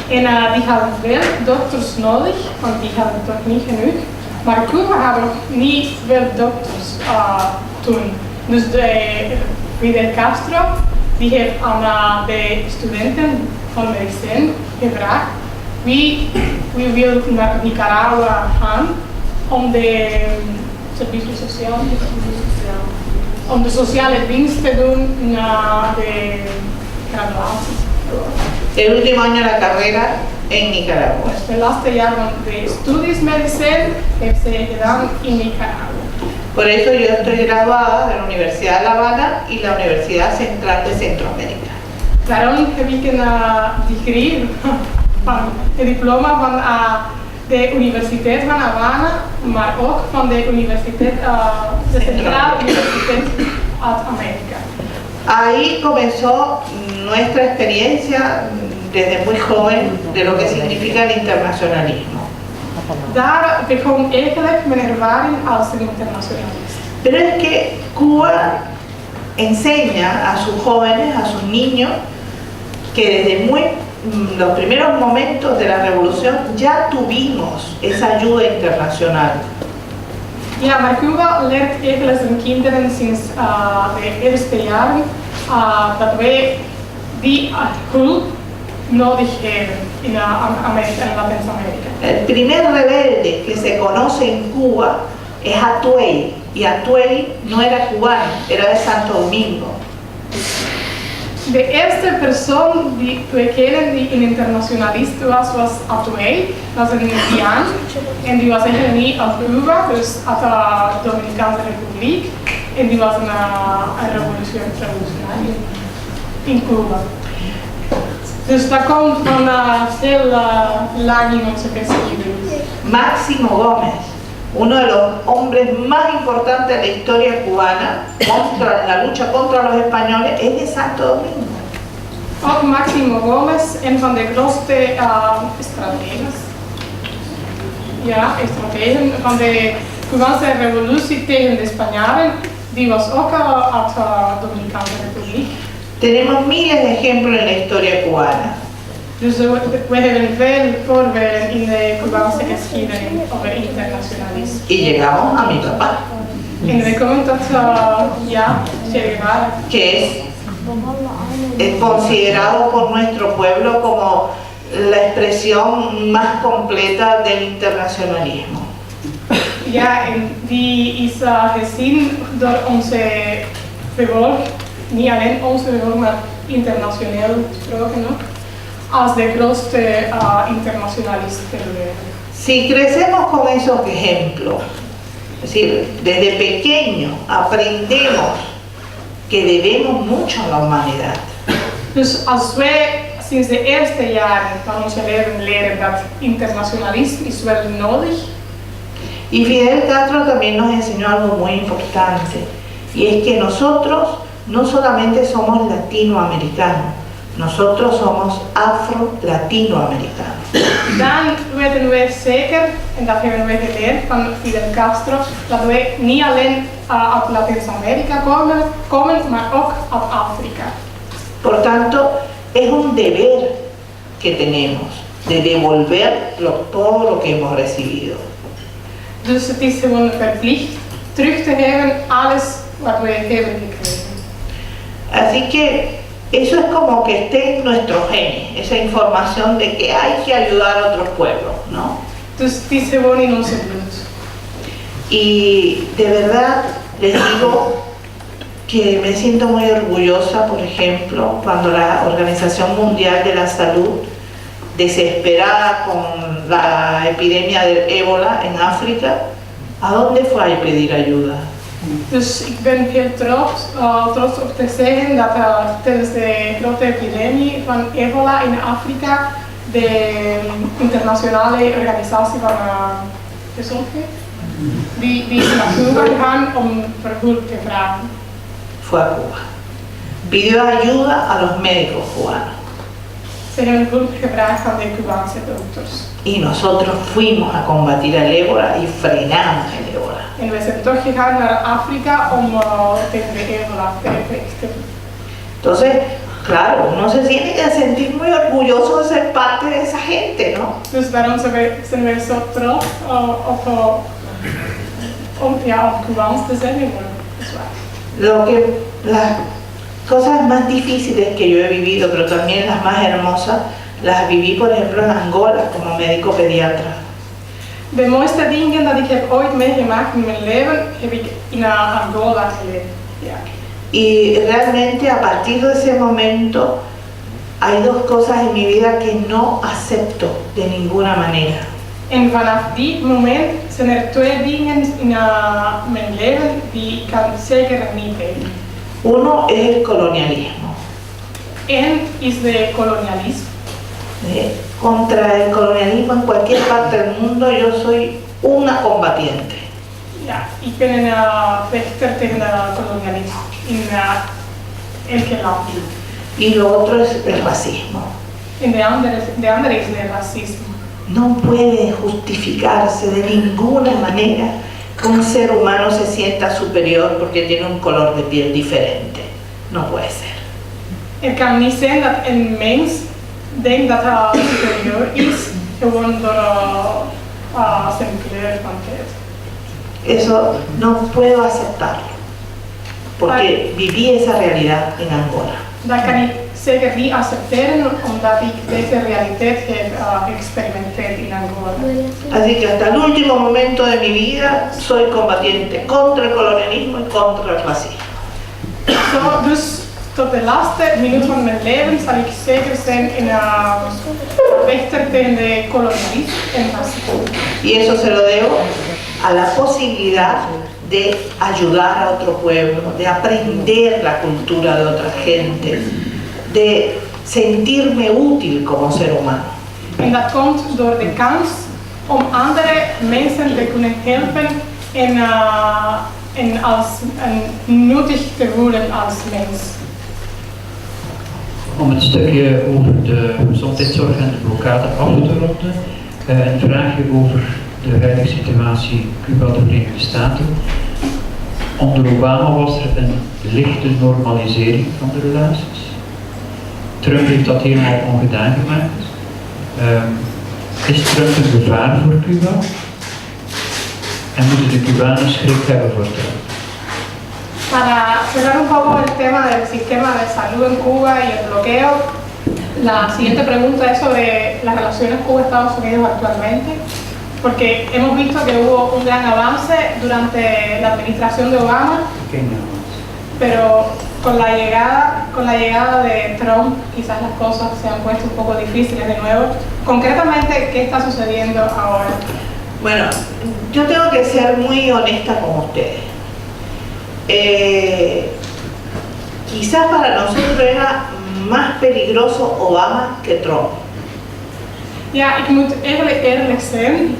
En die hadden veel dokters nodig, want die hadden toch niet genoeg. Maar Cuba had nog niet veel dokters toen. Dus Fidel Castro die heeft aan de studenten van medicijn gevraagd wie wil naar Nicaragua gaan om de servicios sociales, om de sociale dienst te doen na de graduatie. El último año de la carrera en Nicaragua. Dus het laatste jaar van de studies medicijn heeft ze gedaan in Nicaragua. Por eso yo estoy graduada de la Universidad de La Habana y la Universidad Central de Centroamérica. Daarom heb ik een degree, een diploma van de Universiteit van Havana, maar ook van de Universiteit, de Centrale Universiteit uit Amerika. Ahí comenzó nuestra experiencia desde muy joven de lo que significa el internacionalismo. Daar begon eigenlijk mijn ervaring als een internationalist. Pero es que Cuba enseña a sus jóvenes, a sus niños, que desde los primeros momentos de la revolución ya tuvimos esa ayuda internacional. Ja, maar Cuba leert eigenlijk zijn kinderen sinds de eerste jaren dat wij die hulp nodig hebben in Amerika en Latijns-Amerika. El primer rebelde que se conoce en Cuba es Atuey, y Atuey no era cubano, era de Santo Domingo. De eerste persoon die we kennen die een internationalist was Atuey. Dat was een Indiaan en die was eigenlijk niet uit Cuba, dus uit de Dominicaanse Republiek. En die was een revolutionair in Cuba. Dus dat komt van heel lang in onze geschiedenis. Máximo Gómez, uno de los hombres más importantes de la historia cubana contra la lucha contra los españoles, es de Santo Domingo. Ook Máximo Gómez, een van de grootste strategen van de Cubaanse revolutie tegen de Spanjaarden, die was ook uit de Dominicaanse Republiek. Tenemos miles de ejemplos en la historia cubana. Dus we hebben veel voorbeelden in de Cubaanse geschiedenis over internationalisme. Y llegamos a mi papá, En we komen tot Che Guevara, que es considerado por nuestro pueblo como la expresión más completa del internacionalismo. Ja, en die is gezien door onze volk, niet alleen onze volk, maar internationeel gesproken ook, als de grootste internationalist ter wereld. Si crecemos con esos ejemplos, es decir, desde pequeño aprendemos que debemos mucho a la humanidad. Dus als wij sinds de eerste jaren van onze leven leren dat internationalisme is wel nodig. Y Fidel Castro también nos enseñó algo muy importante, y es que nosotros no solamente somos latinoamericanos, nosotros somos afro-latinoamericanos. Dan weten wij zeker, en dat hebben wij geleerd van Fidel Castro, dat wij niet alleen uit Latijns-Amerika komen, maar ook uit Afrika. Por tanto, es un deber que tenemos de devolver todo lo que hemos recibido. Dus het is gewoon verplicht terug te geven alles wat wij hebben gekregen. Así que eso es como que esté en nuestro genes, esa información de que hay que ayudar a otros pueblos, ¿no? Dus het is gewoon in onze bloed. Y de verdad les digo que me siento muy orgullosa, por ejemplo, cuando la Organización Mundial de la Salud, desesperada con la epidemia del ébola en África, ¿a dónde fue a pedir ayuda? Dus ik ben heel trots op te zeggen dat tijdens de grote epidemie van ebola in Afrika de internationale organisatie van gezondheid die is naar Cuba gegaan om hulp te vragen. Fue a Cuba. Pidió ayuda a los médicos cubanos. Ze hebben hulp gevraagd van de Cubaanse dokters. Y nosotros fuimos a combatir el ébola y frenamos el ébola. En wij zijn toch gegaan naar Afrika om tegen de ebola te vechten. Entonces, claro, uno se tiene que sentir muy orgulloso de ser parte de esa gente, ¿no? Dus daarom zijn wij zo trots om Cubaans te zijn. Dat is waar. cosas más difíciles que yo he vivido, pero también las más hermosas, las viví, por ejemplo, en Angola como médico pediatra. De mooiste dingen dat ik heb ooit meegemaakt in mijn leven, heb ik in Angola geleefd. Ja. Y realmente a partir de ese momento hay dos cosas en mi vida que no acepto de ninguna manera. En vanaf die moment zijn er twee dingen in mijn leven die ik kan zeker niet hebben. Uno es el colonialismo. Eén is de kolonialisme. Contra el colonialismo en cualquier parte del mundo yo soy una combatiente. Ja, ik ben een vechter tegen kolonialisme in elke land. Y lo otro es el racismo. En de andere is de racisme. No puede justificarse de ninguna manera que un ser humano se sienta superior porque tiene un color de piel diferente. No puede ser. Er kan niet zijn dat een mens denkt dat hij superieur is gewoon door zijn kleur van huid. Eso no puedo aceptarlo, porque viví esa realidad en Angola. Dat kan ik zeker niet accepteren omdat ik deze realiteit heb geëxperimenteerd in Angola. Así que hasta el último momento de mi vida soy combatiente contra el colonialismo y contra el racismo. Dus tot de laatste minuut van mijn leven zal ik zeker zijn in vechter tegen de kolonialisme en racisme. Y eso se lo debo a la posibilidad de ayudar a otro pueblo, de aprender la cultura de otra gente, de sentirme útil como ser humano. En dat komt door de kans om andere mensen te kunnen helpen en als nuttig te voelen als mens. Om het stukje over de gezondheidszorg en de blokkade af te ronden, een vraagje over de huidige situatie Cuba, de Verenigde Staten. Onder Obama was er een lichte normalisering van de relaties. Trump heeft dat helemaal ongedaan gemaakt. Is Trump een gevaar voor Cuba? En moeten de Cubanen schrik hebben voor Trump? Para cerrar un poco el tema del sistema de salud en Cuba y el bloqueo, la siguiente pregunta es sobre las relaciones Cuba-Estados Unidos actualmente, porque hemos visto que hubo un gran avance durante la administración de Obama, pero con la llegada de Trump quizás las cosas se han puesto un poco difíciles de nuevo. Concretamente, ¿qué está sucediendo ahora? Bueno, yo tengo que ser muy honesta con ustedes. Quizás para nosotros era más peligroso Obama que Trump. Ja, ik moet eerlijk zijn,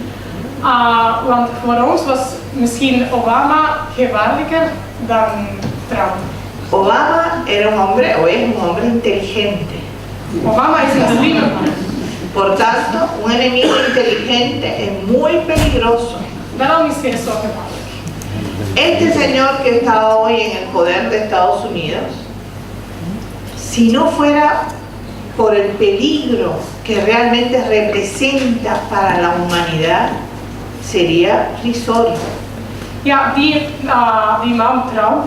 want voor ons was misschien Obama gevaarlijker dan Trump. Obama era un hombre, o es un hombre inteligente. Obama is een slimme man. Por tanto, un enemigo inteligente es muy peligroso. Daarom is hij zo gevaarlijk. Este señor que está hoy en el poder de Estados Unidos, si no fuera por el peligro que realmente representa para la humanidad, sería risorio. Ja, die man Trump,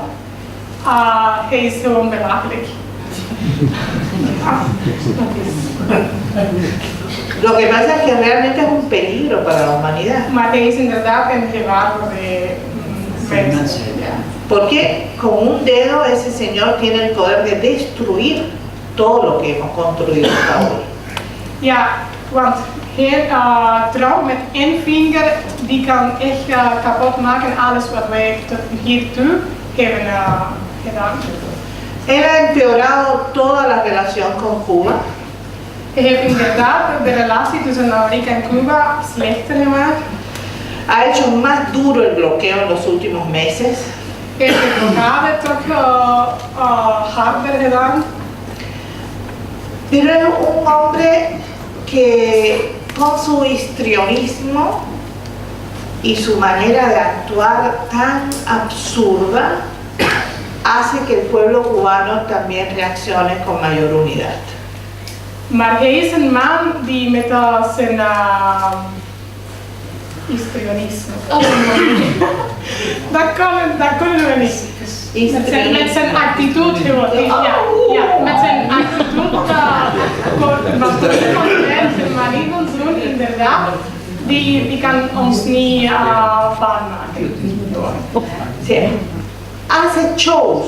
hij is gewoon belachelijk. Lo que pasa es que realmente es un peligro para la humanidad. Maar hij is inderdaad een gevaar voor de mensen. Porque con un dedo ese señor tiene el poder de destruir todo lo que hemos construido hasta hoy. Ja, want Trump met één vinger die kan echt kapot maken alles wat wij tot hiertoe hebben gedaan. Él ha empeorado toda la relación con Cuba. Hij heeft inderdaad de relatie tussen Amerika en Cuba slechter gemaakt. Ha hecho más duro el bloqueo en los últimos meses. Heeft de blokkade toch harder gedaan. Pero es un hombre que con su histrionismo y su manera de actuar tan absurda hace que el pueblo cubano también reaccione con mayor unidad. Maar hij is een man die met zijn histrionisme. Dat kunnen we niet. Met zijn attitude gewoon. Ja, met zijn attitude wat zijn manier van doen, inderdaad, die kan ons niet bang maken. Sí. Hace shows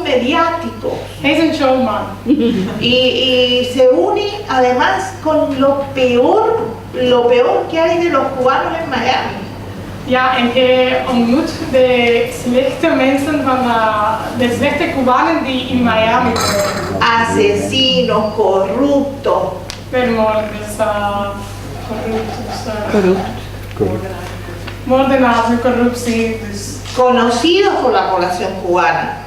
mediáticos. Hij is een showman. Y se une además con lo peor que hay de los cubanos en Miami. Ja, en hij ontmoet de slechte mensen de slechte Cubanen die in Miami wonen. Asesinos, corruptos. Vermoorders, moordenaars en corruptie. Dus. Conocidos por la población cubana.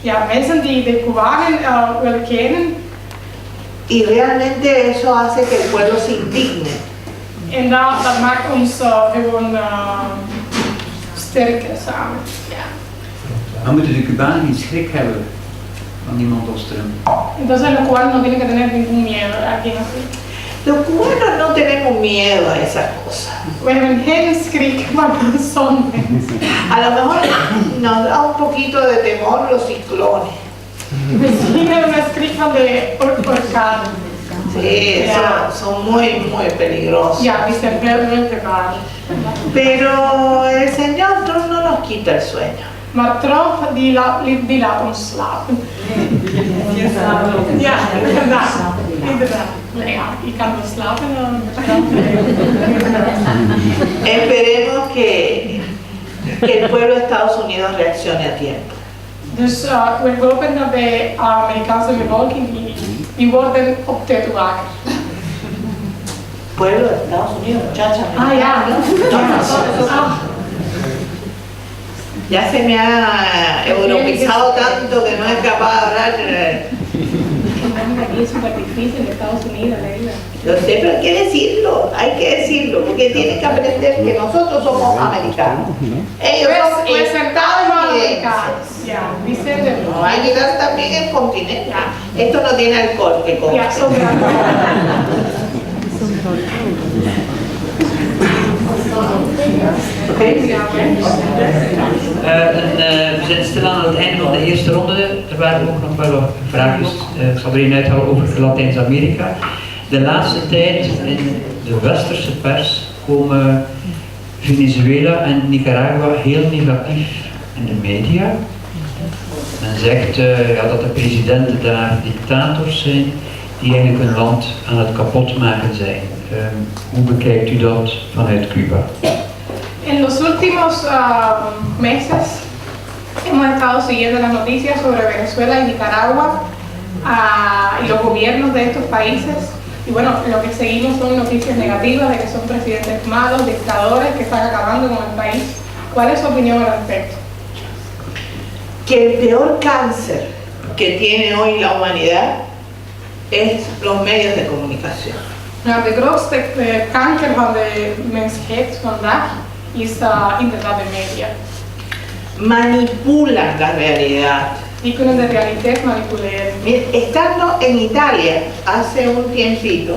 Ja, mensen die de Cubanen willen kennen. Y realmente eso hace que el pueblo se indigne. En dat maakt ons gewoon sterker samen. Ja. Maar moeten de Cubanen niet schrik hebben van iemand als Trump? Entonces los cubanos no tienen que tener ningún miedo a alguien así. Los cubanos no tenemos miedo a esas cosas. We hebben geen schrik van zo'n mensen. A lo mejor nos da un poquito de temor los ciclones. Misschien hebben we schrik van de orkanen. Sí, son muy peligrosos. Ja, die zijn heel gevaarlijk. Pero el señor Trump no nos quita el sueño. Maar Trump die laat ons slapen. Ja, inderdaad. Ja, je kan wel slapen. Esperemos que el pueblo de Estados Unidos reaccione a tiempo. Dus we hopen dat de Amerikaanse bevolking die worden op tijd wakker. Pueblo de Estados Unidos, muchacha. Ja. Ya se me ha europeizado tanto que no es capaz de hablar. Aquí es súper difícil en Estados Unidos, Leila. Lo sé, pero hay que decirlo, porque tienen que aprender que nosotros somos americanos. Ellos son estadounidenses. Ja, die zijn er. No, hay que dar también el continente. Esto no tiene alcohol, que conste. Ja, zo We zijn stilaan aan het einde van de eerste ronde. Er waren ook nog wel wat vragen. Ik zal er een uithalen over Latijns-Amerika. De laatste tijd in de westerse pers komen Venezuela en Nicaragua heel negatief in de media. Men zegt dat de presidenten daar dictators zijn die eigenlijk hun land aan het kapotmaken zijn. Hoe bekijkt u dat vanuit Cuba? En los últimos meses hemos estado siguiendo las noticias sobre Venezuela y Nicaragua y los gobiernos de estos países. Y bueno, lo que seguimos son noticias negativas de que son presidentes malos, dictadores que están acabando con el país. ¿Cuál es su opinión al respecto? Que el peor cáncer que tiene hoy la humanidad es los medios de comunicación. Nou, de grootste kanker van de mensheid vandaag is inderdaad de media. Manipulan la realidad. Die kunnen de realiteit manipuleren. Estando en Italia hace un tiempito,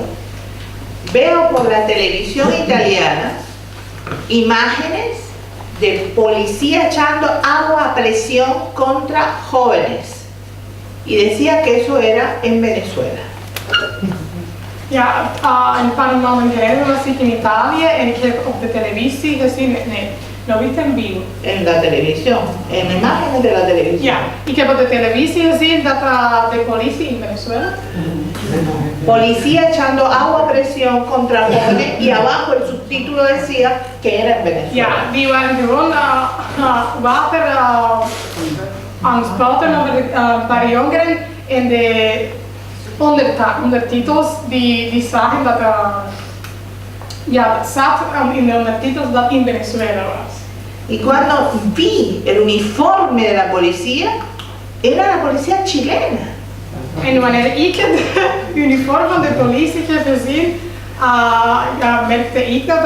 veo por la televisión italiana imágenes de policía echando agua a presión contra jóvenes y decía que eso era en Venezuela. Ja, een paar maanden geleden was ik in Italië en ik heb op de televisie gezien, nee, lo viste en vivo. En la televisión, en imágenes de la televisión. Ja, ik heb op de televisie gezien dat de politie in Venezuela. Policía echando agua a presión contra jóvenes y abajo el subtítulo decía que era en Venezuela. Ja, die waren gewoon water aan het spuiten over een paar jongeren en de ondertitels die zagen dat het zat in de ondertitels dat in Venezuela was. Y cuando vi el uniforme de la policía, era la policía chilena. En wanneer ik het uniform van de politie heb gezien, merkte ik dat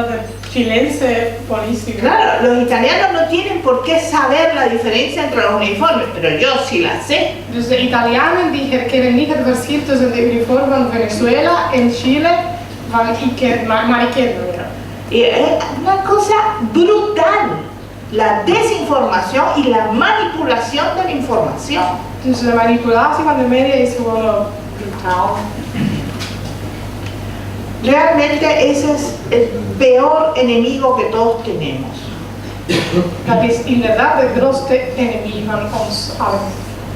het Chileense politie was. Claro, los italianos no tienen por qué saber la diferencia entre los uniformes, pero yo sí la sé. Dus de Italianen die herkennen niet het verschil tussen de uniform van Venezuela en Chile, maar ik ken het wel. Y es una cosa brutal, la desinformación y la manipulación de la información. Dus de manipulatie van de media is gewoon brutaal. Realmente ese es el peor enemigo que todos tenemos. Dat is inderdaad de grootste enemy van ons allen.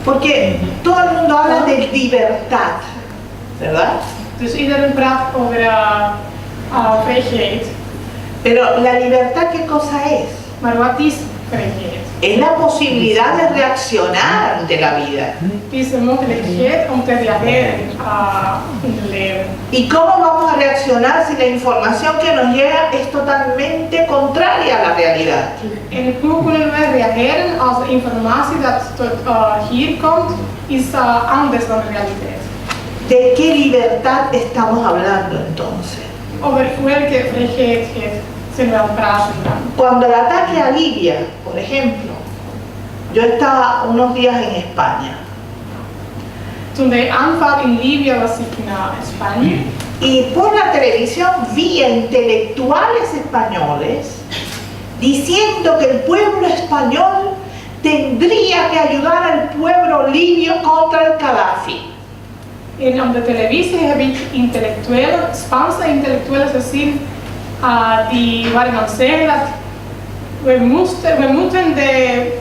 Porque todo el mundo habla de libertad, ¿verdad? Dus iedereen praat over vrijheid. Pero la libertad, ¿qué cosa es? Maar wat is vrijheid? Es la posibilidad de reaccionar ante la vida. Het is de mogelijkheid om te reageren in het leven. ¿Y cómo vamos a reaccionar si la información que nos llega es totalmente contraria a la realidad? En hoe kunnen wij reageren als de informatie dat tot hier komt, is anders dan de realiteit? ¿De qué libertad estamos hablando entonces? Over welke vrijheid zijn we aan het praten dan? Cuando el ataque a Libia, por ejemplo, yo estaba unos días en España Toen de aanval in Libië was ik naar Spanje y por la televisión vi a intelectuales españoles diciendo que el pueblo español tendría que ayudar al pueblo libio contra el Gaddafi. en op de televisie heb ik Spaanse intellectuelen gezien die waren aan het zeggen dat we moeten de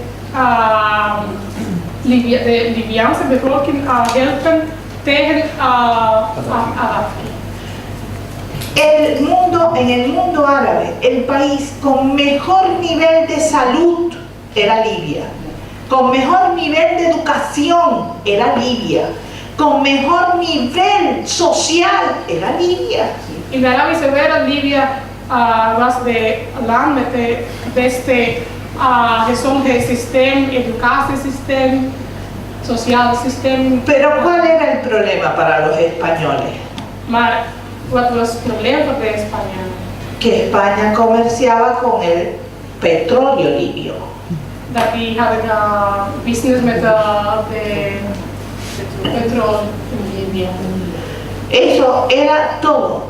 Libiaanse bevolking helpen tegen Gaddafi. En el mundo árabe, el país con mejor nivel de salud era Libia, con mejor nivel de educación era Libia, con mejor nivel social era Libia. In de Arabische wereld, Libië was de land met het beste gezondheidssysteem, educatiesysteem, sociaal systeem. Pero ¿cuál era el problema para los españoles? Maar wat was het probleem voor de Spanjaarden? Que España comerciaba con el petróleo libio. Dat die hadden business met de petrol in Libië. Eso era todo.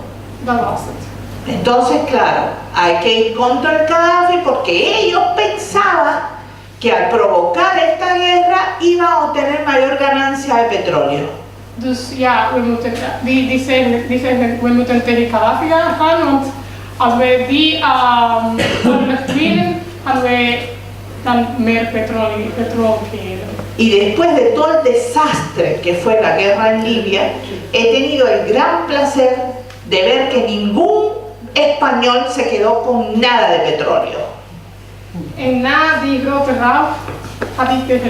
Dat was het. Entonces, claro, hay que ir contra el Gaddafi porque ellos pensaban que al provocar esta guerra iban a obtener mayor ganancia de petróleo. Dus ja, die zeggen we moeten tegen Gaddafi gaan, want als wij die oorlog winnen, gaan wij dan meer petrol krijgen. Y después de todo el desastre que fue la guerra en Libia, he tenido el gran placer de ver que ningún español se quedó con nada de petróleo. En na die grote ramp had ik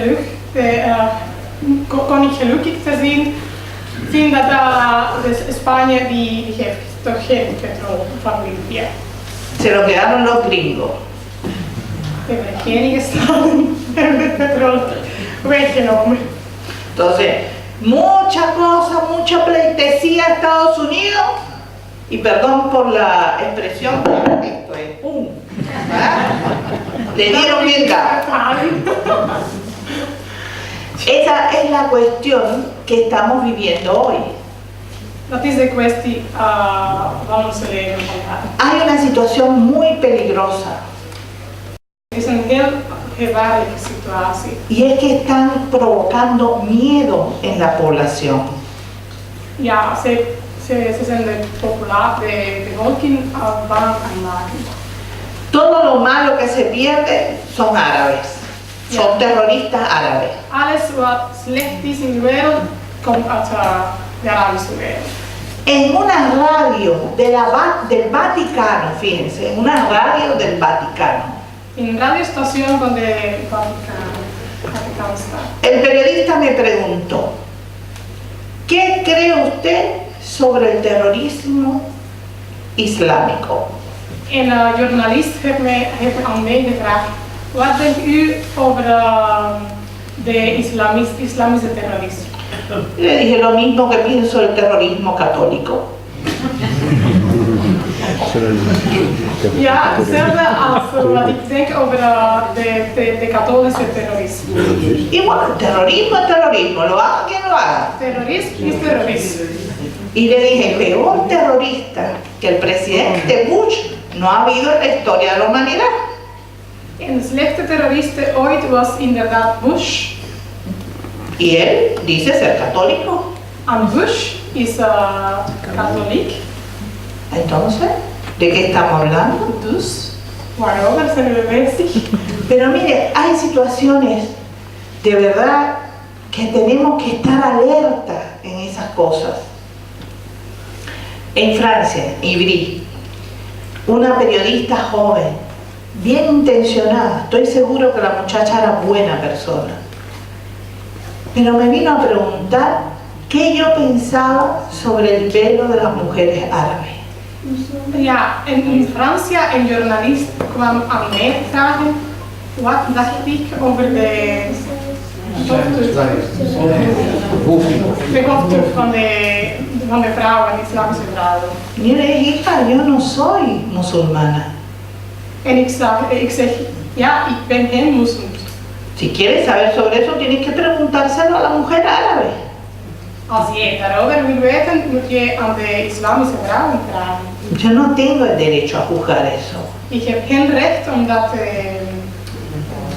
kon ik gelukkig te zien dat Spanje die heeft toch geen petrol van Libië. Se lo quedaron los gringos. De Verenigde Staten hebben petrol weggenomen. Entonces, mucha pleitesía a Estados Unidos, y perdón por la expresión, pero esto es ¡pum! Le dieron bien dado. Esa es la cuestión que estamos viviendo hoy. Dat is de kwestie van onze leven vandaag. Hay una situación muy peligrosa. Het is een heel gevaarlijke situatie. Y es que están provocando miedo en la población. Ja, ze zijn de bevolking bang aan maken. Todo lo malo que se pierde son árabes, son terroristas árabes. Alles wat slecht is in de wereld komt uit de Arabische wereld. En una radio del Vaticano, fíjense, en una radio del Vaticano, In een radiostation van de Vaticaanstad. el periodista me preguntó, ¿qué cree usted sobre el terrorismo islámico? En een journalist heeft aan mij gevraagd, wat denkt u over de islamische terrorisme? Le dije lo mismo que pienso del terrorismo católico. Ja, hetzelfde als wat ik denk over de katholische terrorisme. Y bueno, terrorismo es terrorismo, lo haga quien lo haga. Terrorisme is terrorisme. Y le dije, peor terrorista que el presidente Bush no ha habido en la historia de la humanidad. Een slechte terrorist ooit was inderdaad Bush. Y él dice ser católico. En Bush is katholiek. Entonces, ¿de qué estamos hablando? Dus, waarover zijn we bezig? Pero mire, hay situaciones de verdad que tenemos que estar alerta en esas cosas. En Francia, Ivry, una periodista joven, bien intencionada, estoy seguro que la muchacha era buena persona, pero me vino a preguntar qué yo pensaba sobre el velo de las mujeres árabes. Ja, in Francia een journalist kwam aan mij vragen wat dacht ik over de dochter van de vrouwen, islamische vrouwen. Y yo le dije, hija, yo no soy musulmana. En ik zeg, ja, ik ben geen moslim. Si quieres saber sobre eso, tienes que preguntárselo a la mujer árabe. Als jij daarover wil weten, moet je aan de islamische vrouwen vragen. Yo no tengo el derecho a juzgar eso. Ik heb geen recht om dat te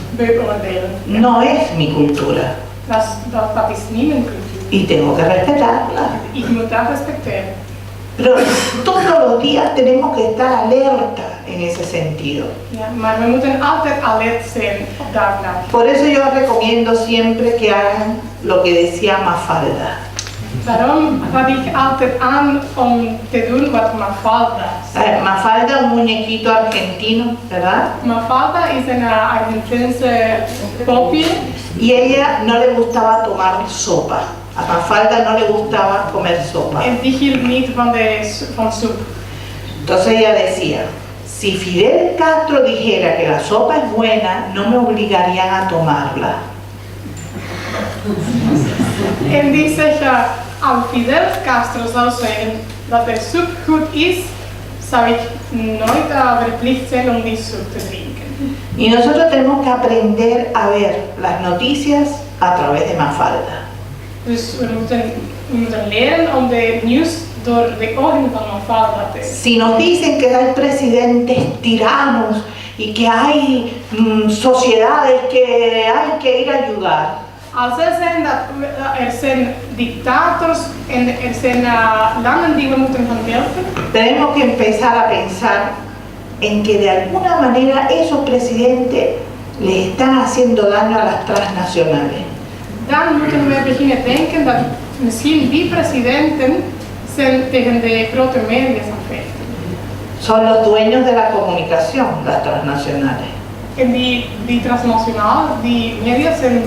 beoordelen. No es mi cultura Dat is niet mijn cultuur. y tengo que respetarla. Ik moet dat respecteren. Pero todos los días tenemos que estar alerta en ese sentido. Ja, maar we moeten altijd alert zijn op dat vlak. Por eso yo recomiendo siempre que hagan lo que decía Mafalda. Daarom raad ik altijd aan om te doen wat Mafalda zegt. Mafalda, un muñequito argentino, ¿verdad? Mafalda is een Argentijnse popje. Y ella no le gustaba tomar sopa. A Mafalda no le gustaba comer sopa. En die hield niet van soep. Entonces ella decía, si Fidel Castro dijera que la sopa es buena, no me obligarían a tomarla. En die zegt, als Fidel Castro zou zeggen dat de soep goed is, zou ik nooit verplicht zijn om die soep te drinken. Y nosotros tenemos que aprender a ver las noticias a través de Mafalda. Dus we moeten leren om de nieuws door de ogen van Mafalda te zien. Si nos dicen que hay presidentes tiranos y que hay sociedades que hay que ir a ayudar, Als ze zijn dat er zijn dictators en er zijn landen die we moeten gaan helpen, tenemos que empezar a pensar en que de alguna manera esos presidentes le están haciendo daño a las transnacionales. dan moeten we beginnen denken dat misschien die presidenten zijn tegen de grote media's aan het vechten. Son los dueños de la comunicación, las transnacionales. En die transnationaal, die media zijn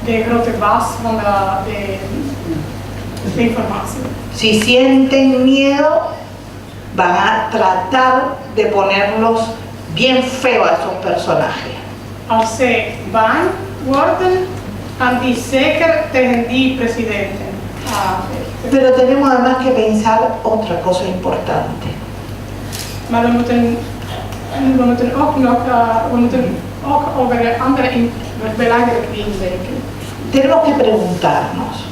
de grote baas van de informatie. Si sienten miedo, van a tratar de ponerlos bien feo a esos personajes. Als zij bang worden, gaan die zeker tegen die presidenten vechten. Pero tenemos además que pensar otra cosa importante. Maar we moeten ook over andere belangrijke dingen denken. Tenemos que preguntarnos,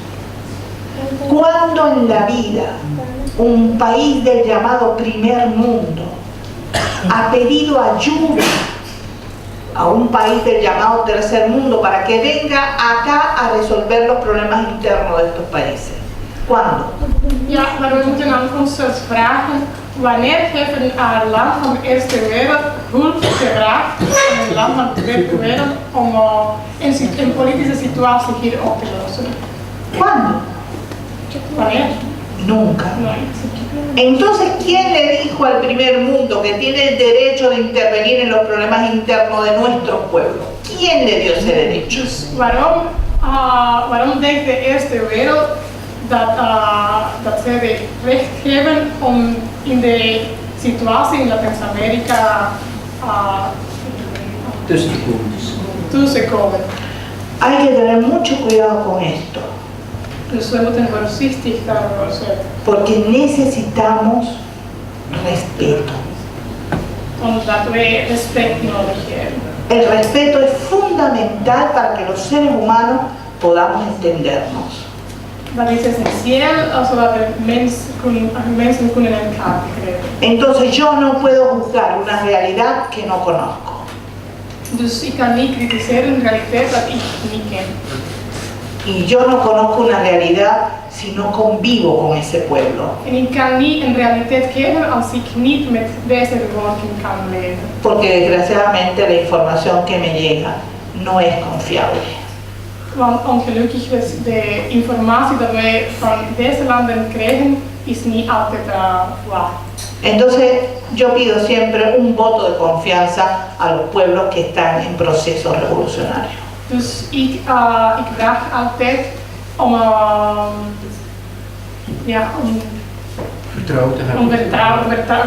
¿cuándo en la vida un país del llamado primer mundo ha pedido ayuda a un país del llamado tercer mundo para que venga acá a resolver los problemas internos de estos países? ¿Cuándo? Ja, maar we moeten aan onszelf vragen, wanneer heeft een land van de eerste wereld hulp gevraagd aan een land van de tweede wereld om een politische situatie hier op te lossen? ¿Cuándo? Wanneer? Nunca. Nooit. Entonces, ¿quién le dijo al primer mundo que tiene el derecho de intervenir en los problemas internos de nuestro pueblo? ¿Quién le dio ese derecho? Dus waarom denkt de eerste wereld dat zij het recht hebben om in de situatie in Latijns-Amerika toe te komen? Hay que tener mucho cuidado con esto, Dus we moeten voorzichtig daarover zijn. porque necesitamos respeto. Omdat wij respect nodig hebben. El respeto es fundamental para que los seres humanos podamos entendernos. Dat is essentieel zodat mensen kunnen in kaart krijgen. Entonces yo no puedo juzgar una realidad que no conozco. Dus ik kan niet kritiseren een realiteit dat ik niet ken. Y yo no conozco una realidad si no convivo con ese pueblo. En ik kan niet een realiteit kennen als ik niet met deze bevolking kan leven. Porque desgraciadamente la información que me llega no es confiable. Want ongelukkig is de informatie dat wij van deze landen krijgen, is niet altijd waar. Entonces yo pido siempre un voto de confianza a los pueblos que están en proceso revolucionario. Dus ik vraag altijd om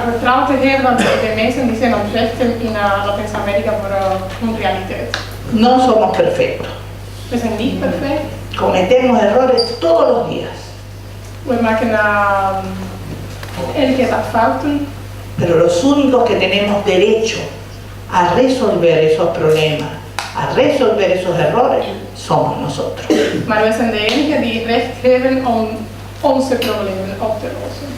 vertrouwen te geven aan de mensen die zijn aan het vechten in Latijns-Amerika voor hun realiteit. No somos perfectos. We zijn niet perfect. Cometemos errores todos los días. We maken elke dag fouten. Pero los únicos que tenemos derecho a resolver esos problemas, a resolver esos errores, somos nosotros. Maar wij zijn de enigen die recht hebben om onze problemen op te lossen.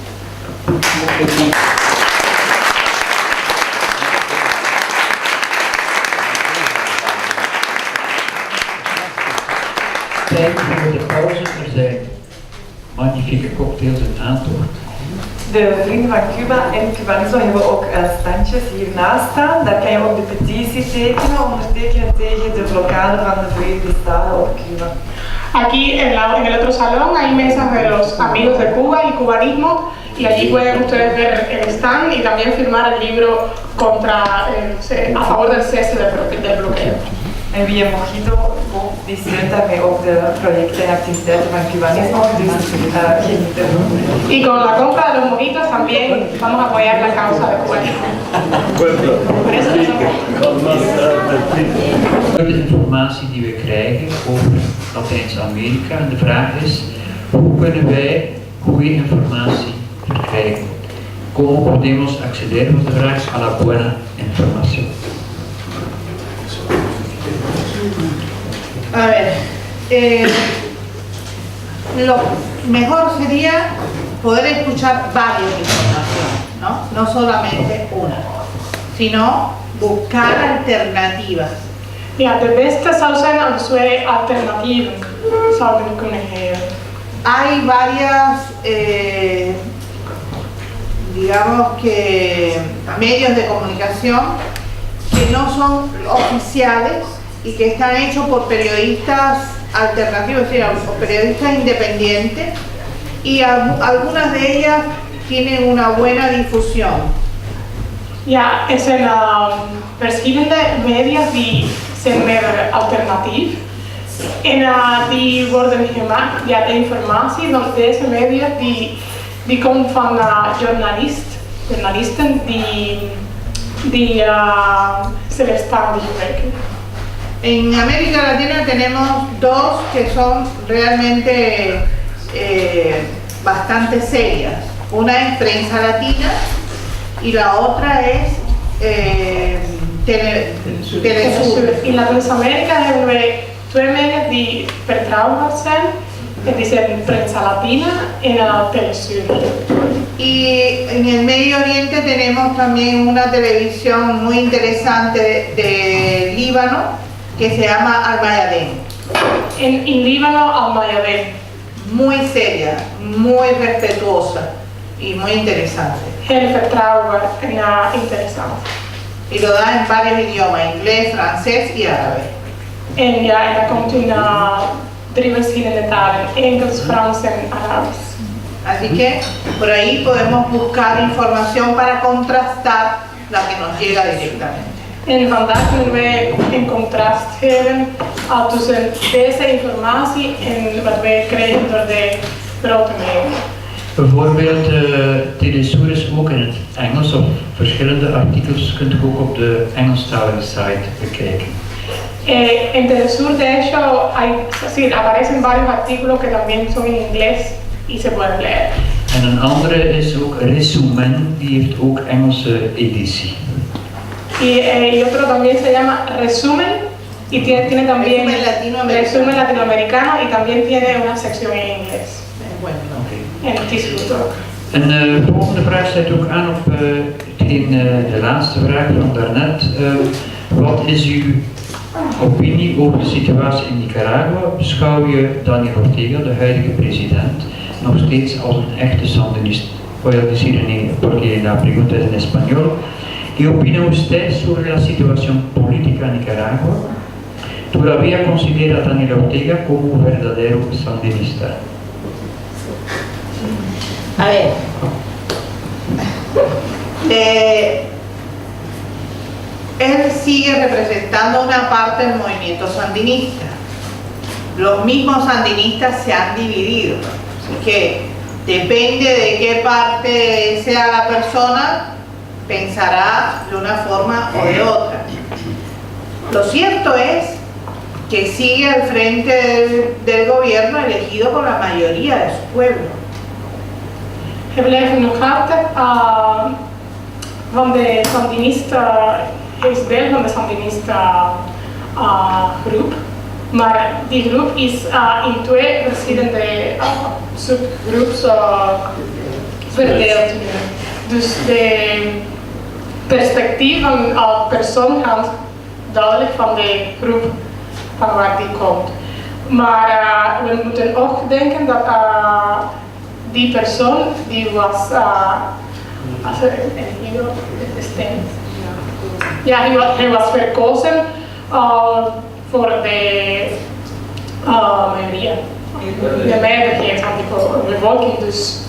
Tijd voor de pauze. Er zijn magnifieke cocktails en aantocht. De Vrienden van Cuba en Cubanismo hebben ook standjes hiernaast staan. Daar kan je ook de petitie ondertekenen tegen de blokkade van de Verenigde Staten op Cuba. Aquí en el otro salón hay mesas de los amigos de Cuba y cubanismo y allí pueden ustedes ver el stand y también firmar el libro a favor del cese del bloqueo. En wie een mojito koopt, die steunt daarmee ook de projecten en activiteiten van Cubanismo, dus geniet ervan. Y con la compra de los mojitos también vamos a apoyar la causa de cubanismo. Por eso De informatie die we krijgen over Latijns-Amerika en de vraag is, hoe kunnen wij goede informatie verkrijgen? ¿Cómo podemos acceder a la buena información? A ver, lo mejor sería poder escuchar varias informaciones, ¿no? No solamente una, sino buscar alternativas. Ja, de beste zou zijn als wij alternatieven zouden kunnen geven. Hay varias, digamos que, medios de comunicación que no son oficiales y que están hechos por periodistas alternativos, es decir, por periodistas independientes, y algunas de ellas tienen una buena difusión. Ja, er zijn verschillende media die zijn meer alternatief en die worden gemaakt, ja, de informatie van deze media die komt van journalisten die zelfstandig werken. En América Latina tenemos dos que son realmente bastante serias. Una es Prensa Latina y la otra es Telesur. In Latijns-Amerika hebben wij twee media die betrouwbaar zijn. En die zijn Prensa Latina en Telesur. Y en el Medio Oriente tenemos también una televisión muy interesante de Líbano que se llama Al Mayadén. En Líbano, Al Mayadén. Muy seria, muy respetuosa y muy interesante. Heel vertrouwbaar en interessant. Y lo da en varios idiomas, inglés, francés y árabe. En ja, en dat komt in 3 verschillende talen, Engels, Frans en Arabisch. Así que por ahí podemos buscar información para contrastar la que nos llega directamente. En vandaag kunnen wij een contrast geven tussen deze informatie en wat wij krijgen door de grote media. Bijvoorbeeld, Telesur is ook in het Engels, of verschillende artikels kunt u ook op de Engelstalige site bekijken. En Telesur, de hecho, aparecen varios artículos que también son en inglés y se pueden leer. En een andere is ook Resumen, die heeft ook Engelse editie. Y otro también se llama Resumen Y tiene también resumen latinoamericano y también tiene una sección en inglés. Bueno, En het is goed ook. Een volgende vraag sluit ook aan op de laatste vraag van daarnet. Wat is uw opinie over de situatie in Nicaragua? Beschouw je Daniel Ortega, de huidige president, nog steeds als een echte sandinist? Voy a decir porque la pregunta es en español. ¿Qué opina usted sobre la situación política en Nicaragua? ¿Todavía considera a Daniel Ortega como un verdadero sandinista? a ver, él sigue representando una parte del movimiento sandinista. Los mismos sandinistas se han dividido, así que depende de qué parte sea la persona, pensará de una forma o de otra. Lo cierto es que sigue al frente del gobierno elegido por la mayoría de su pueblo. Hij blijft nog altijd van de Sandinista, hij is deel van de Sandinista groep, maar die groep is in twee verschillende subgroeps verdeeld. Dus de perspectief van persoon hangt duidelijk van de groep van waar die komt. Maar we moeten ook denken dat die persoon die was hij was verkozen voor de meerderheid van de bevolking. Dus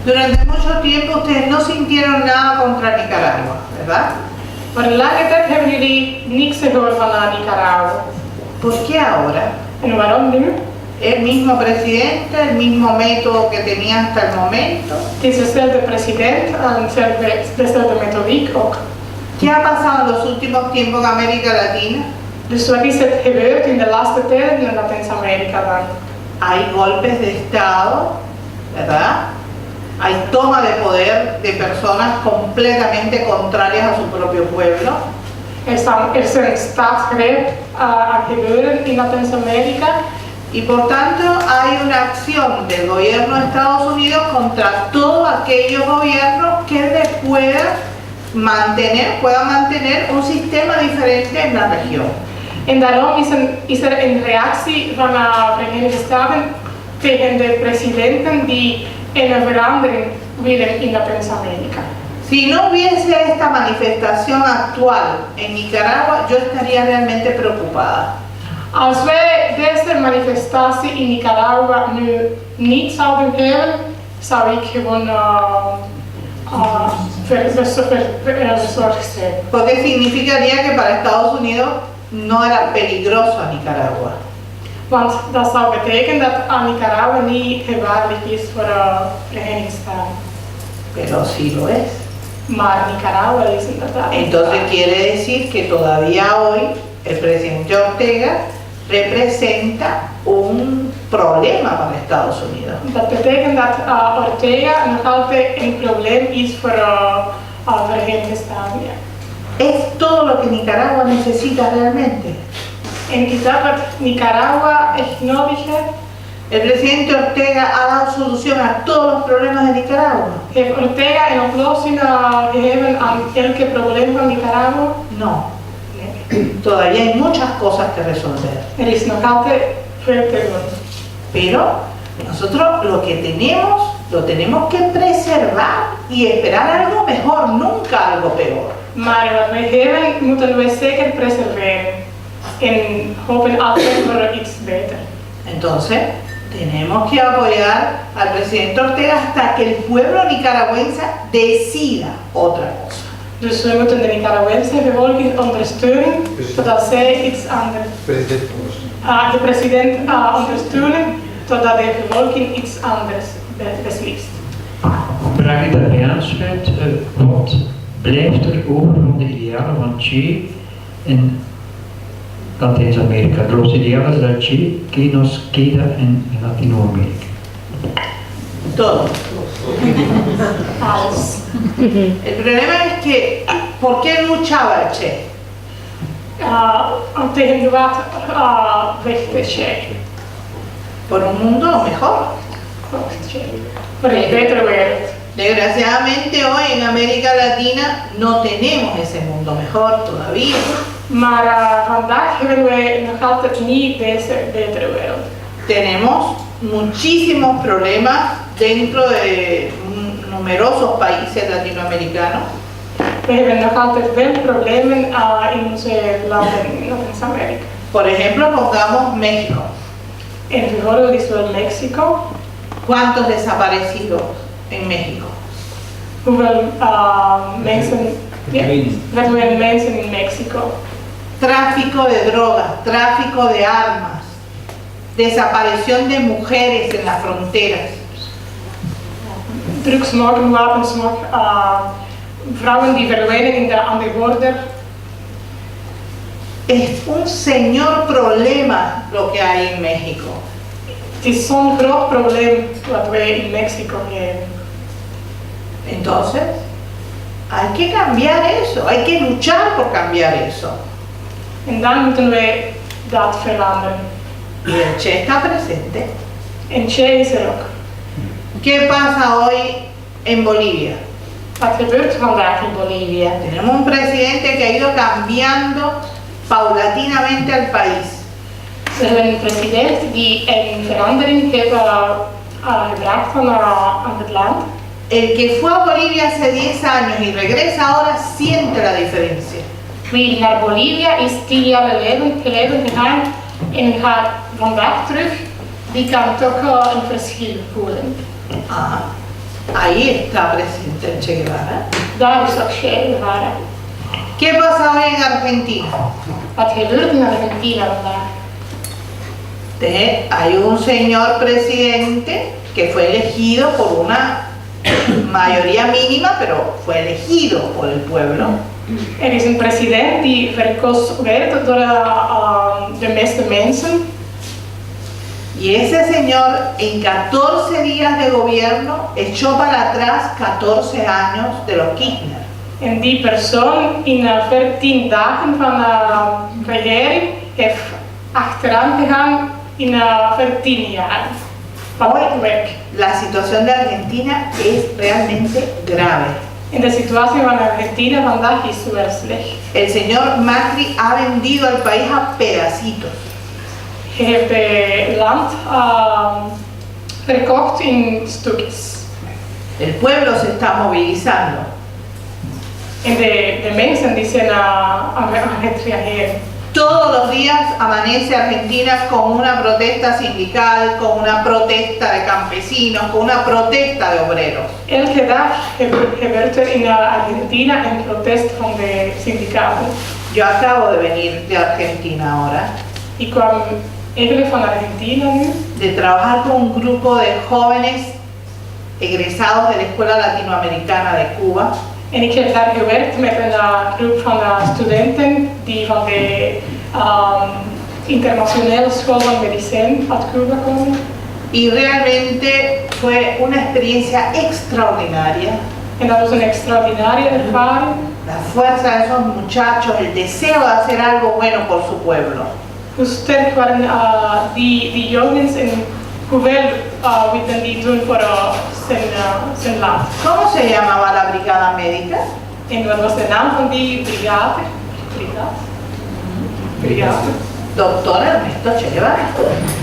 Durante mucho tiempo ustedes no sintieron nada contra Nicaragua, ¿verdad? voor een lange tijd hebben jullie niks gehoord van Nicaragua. ¿Por qué ahora? En waarom nu? El mismo presidente, el mismo método que tenía hasta el momento. Het is dezelfde president en dezelfde methodiek ook. ¿Qué ha pasado en los últimos tiempos en América Latina? Dus wat is er gebeurd in de laatste tijd in Latijns-Amerika dan? Hay golpes de Estado, ¿verdad? Hay toma de poder de personas completamente contrarias a su propio pueblo. Er zijn staatsgreep aan gebeuren in Latijns-Amerika. Y por tanto hay una acción del gobierno de Estados Unidos contra todos aquellos gobiernos que puedan mantener un sistema diferente en la región. En daarom is er een reactie van de Verenigde Staten tegen de presidenten die een verandering willen in Latijns-Amerika. Si no hubiese esta manifestación actual en Nicaragua, yo estaría realmente preocupada. Als wij deze manifestatie in Nicaragua nu niet zouden hebben, zou ik gewoon bezorgd zijn. Porque significaría que para Estados Unidos no era peligroso a Nicaragua. Want dat zou betekenen dat Nicaragua niet gevaarlijk is voor de Verenigde Staten. Pero sí lo es. Maar Nicaragua is inderdaad. Entonces quiere decir que todavía hoy el presidente Ortega representa un problema para Estados Unidos. Dat betekent dat Ortega nog altijd een probleem is voor de Verenigde Staten. Es todo lo que Nicaragua necesita realmente. En is dat wat Nicaragua echt nodig heeft? El presidente Ortega ha dado solución a todos los problemas de Nicaragua. Heeft Ortega een oplossing gegeven aan elke probleem van Nicaragua? No. Todavía hay muchas cosas que resolver. Er is nog altijd veel te doen. Pero nosotros lo que tenemos, lo tenemos que preservar y esperar algo mejor, nunca algo peor. Maar wat wij hebben, moeten we zeker preserveren. En hopen altijd voor iets beter. Entonces, tenemos que apoyar al presidente Ortega hasta que el pueblo nicaragüense decida otra cosa. Dus we moeten de Nicaraguense bevolking ondersteunen, totdat zij iets anders. De president ondersteunen, totdat de bevolking iets anders beslist. Vraag die daarbij aansluit, wat blijft er over van de idealen van Che in Latijns-Amerika? Los ideales de Che que nos queda en Latinoamérica. Todo. Alles. El problema es que, ¿por qué luchaba el Che? tegen de water weg te checken. por un mundo mejor. Voor een betere wereld. Desgraciadamente hoy en América Latina no tenemos ese mundo mejor todavía. Maar vandaag hebben wij nog altijd niet deze betere wereld. Tenemos muchísimos problemas dentro de numerosos países latinoamericanos. We hebben nog altijd veel problemen in onze landen in Latijns-Amerika. Por ejemplo, pongamos México. En bijvoorbeeld is wel Mexico. ¿Cuántos desaparecidos en México? Hoeveel mensen, verdwijnen mensen in Mexico? Tráfico de drogas, tráfico de armas, desaparición de mujeres en las fronteras. Drugsmokkel, wapensmokkel, vrouwen die verdwijnen aan de border. Es un señor problema lo que hay en México. Het is zo'n groot probleem wat wij in Mexico hebben. Entonces, hay que cambiar eso, hay que luchar por cambiar eso. En dan moeten wij dat veranderen. Y el Che está presente. En Che is er ook. ¿Qué pasa hoy en Bolivia? Wat gebeurt vandaag in Bolivia? Tenemos un presidente que ha ido cambiando paulatinamente al país. We hebben een president die een verandering heeft gebracht aan het land. El que fue a Bolivia hace 10 años y regresa ahora siente la diferencia. Wie naar Bolivia is 10 jaar geleden gegaan en gaat vandaag terug, die kan toch een verschil voelen. Ah, ahí está presente el Che Guevara. Daar is ook Che Guevara. ¿Qué pasa hoy en Argentina? Wat gebeurt in Argentina vandaag? Hay un señor presidente que fue elegido por una mayoría mínima, pero fue elegido por el pueblo. Er is een president die verkozen werd door de meeste mensen. Y ese señor en 14 días de gobierno echó para atrás 14 años de los Kirchner. En die persoon in 14 dagen van de regering heeft achteraan gegaan in 14 jaar van het werk. La situación de Argentina es realmente grave. En de situatie van Argentina vandaag is wel slecht. El señor Macri ha vendido al país a pedacitos. Hij heeft het land verkocht in stukjes. El pueblo se está movilizando. En de mensen die zijn aan het reageren. Todos los días amanece Argentina con una protesta sindical, con una protesta de campesinos, con una protesta de obreros. Elke dag gebeurt er in Argentina een protest van de sindicaten. Yo acabo de venir de Argentina ahora, Ik kwam eigenlijk van Argentina nu, de trabajar con un grupo de jóvenes egresados de la Escuela Latinoamericana de Cuba. en ik heb daar gewerkt met een groep van studenten die van de internationale school van medicijn uit Cuba komen. Y realmente fue una experiencia extraordinaria. En dat was een extraordinaire ervaring. La fuerza de esos muchachos, el deseo de hacer algo bueno por su pueblo. Hoe sterk waren die jongens en hoeveel wilden die doen voor zijn land. ¿Cómo se llamaba la brigada médica? En wat was de naam van die brigade? Brigade. Doctor Ernesto Che Guevara.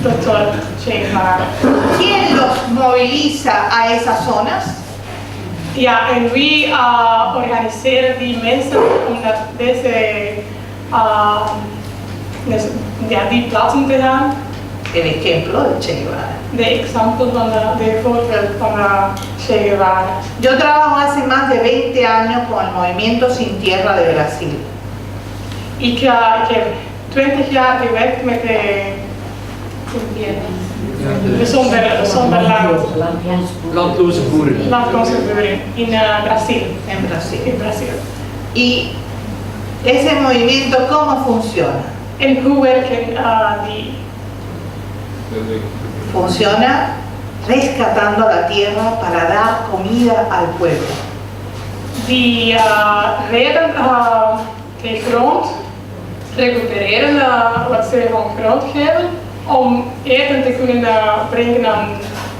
Dr. Che Guevara. ¿Quién los moviliza a esas zonas? Ja, en wie organiseren die mensen om naar die plaatsen te gaan? El ejemplo de Che Guevara. De exempel van de voorbeeld van Che Guevara. Yo trabajo hace más de 20 años con el Movimiento Sin Tierra de Brasil. Ik heb 20 jaar gewerkt met de zonder land. Landloze boeren. Landloze boeren in Brasil. En Brasil. In Brasil. Y ese movimiento, ¿cómo funciona? En hoe werken die? Funciona rescatando la tierra para dar comida al pueblo. Die redden de grond recupereren wat ze van grond geven om eten te kunnen brengen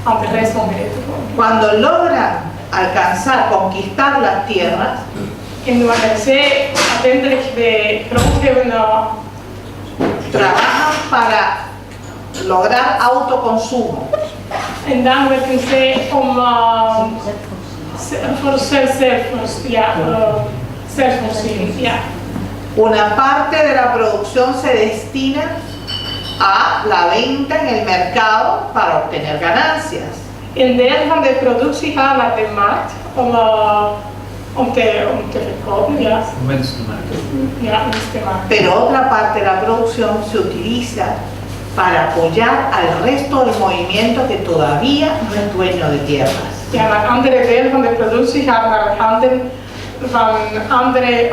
aan de rest van de eten. Cuando logran alcanzar, conquistar las tierras, En wanneer zij uiteindelijk de grond hebben trabajan para lograr autoconsumo. en dan werken zij om voor zelfvoorziening. Ja. Una parte de la producción se destina a la venta en el mercado para obtener ganancias. Een deel van de productie gaat naar de markt om te verkopen, ja. Winst te maken. Ja, winst te maken. Pero otra parte de la producción se utiliza para apoyar al resto del movimiento que todavía no es dueño de tierras. Ja, maar andere deel van de productie gaat naar de handen van andere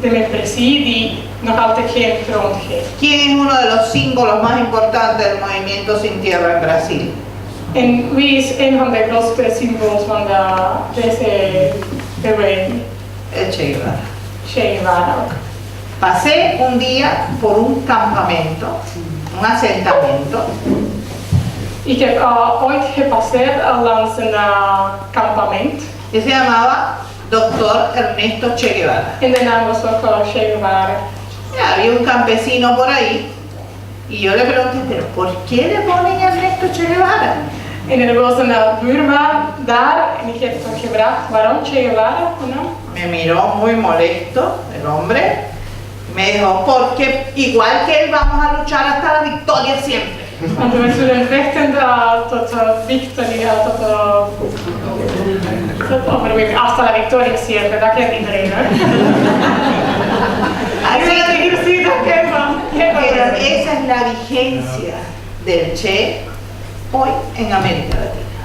de membresía die nog altijd geen grond geeft. ¿Quién es uno de los símbolos más importantes del movimiento sin tierra en Brasil? En wie is een van de grootste symbolen van deze beweging? El Che Guevara. Che Guevara ook. Pasé un día por un campamento, un asentamiento, Ik heb ooit gepasseerd langs een kampement que se llamaba Dr. Ernesto Che Guevara. en de naam was ook Che Guevara. Ya, había un campesino por ahí y yo le pregunté, ¿pero por qué le ponen Ernesto Che Guevara? En er was een buurman daar en ik heb hem gevraagd waarom Che Guevara. ¿No? Me miró muy molesto el hombre y me dijo, porque igual que él vamos a luchar hasta la victoria siempre. Want we zullen vechten tot victorie, tot overwinning, hasta la victoria siempre, dat kent iedereen, hè? Así Iedereen die hier ziet, dat kent wel. Pero esa es la vigencia del Che hoy en América Latina.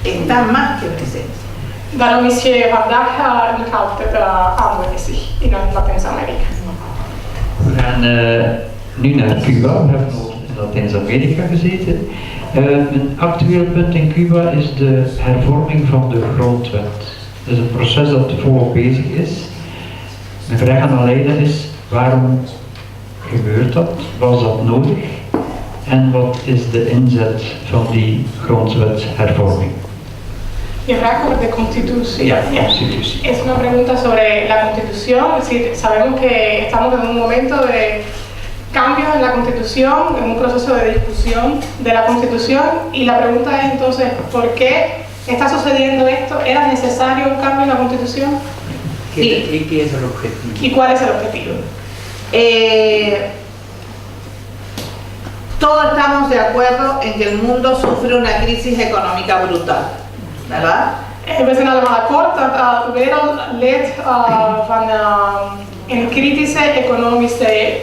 Está más que presente. Daarom is je vandaag nog altijd aanwezig in Latijns-Amerika. We gaan nu naar Cuba. We hebben al in Latijns-Amerika gezeten. Een actueel punt in Cuba is de hervorming van de grondwet. Dat is een proces dat volop bezig is. Mijn vraag aan Aleida is, waarom gebeurt dat? Was dat nodig? En wat is de inzet van die grondwetshervorming? Je vraagt over de constitución. Ja, constitutie. Es una pregunta sobre la constitución. Sí, sabemos que estamos en un momento de cambios en la constitución, en un proceso de discusión de la constitución. Y la pregunta es entonces, ¿por qué está sucediendo esto? ¿Era necesario un cambio en la constitución? ¿Y qué es el objetivo? ¿Y cuál es el objetivo? Todos estamos de acuerdo en que el mundo sufre una crisis económica brutal, ¿verdad? We zijn allemaal akkoord dat de wereld leidt van een kritische economische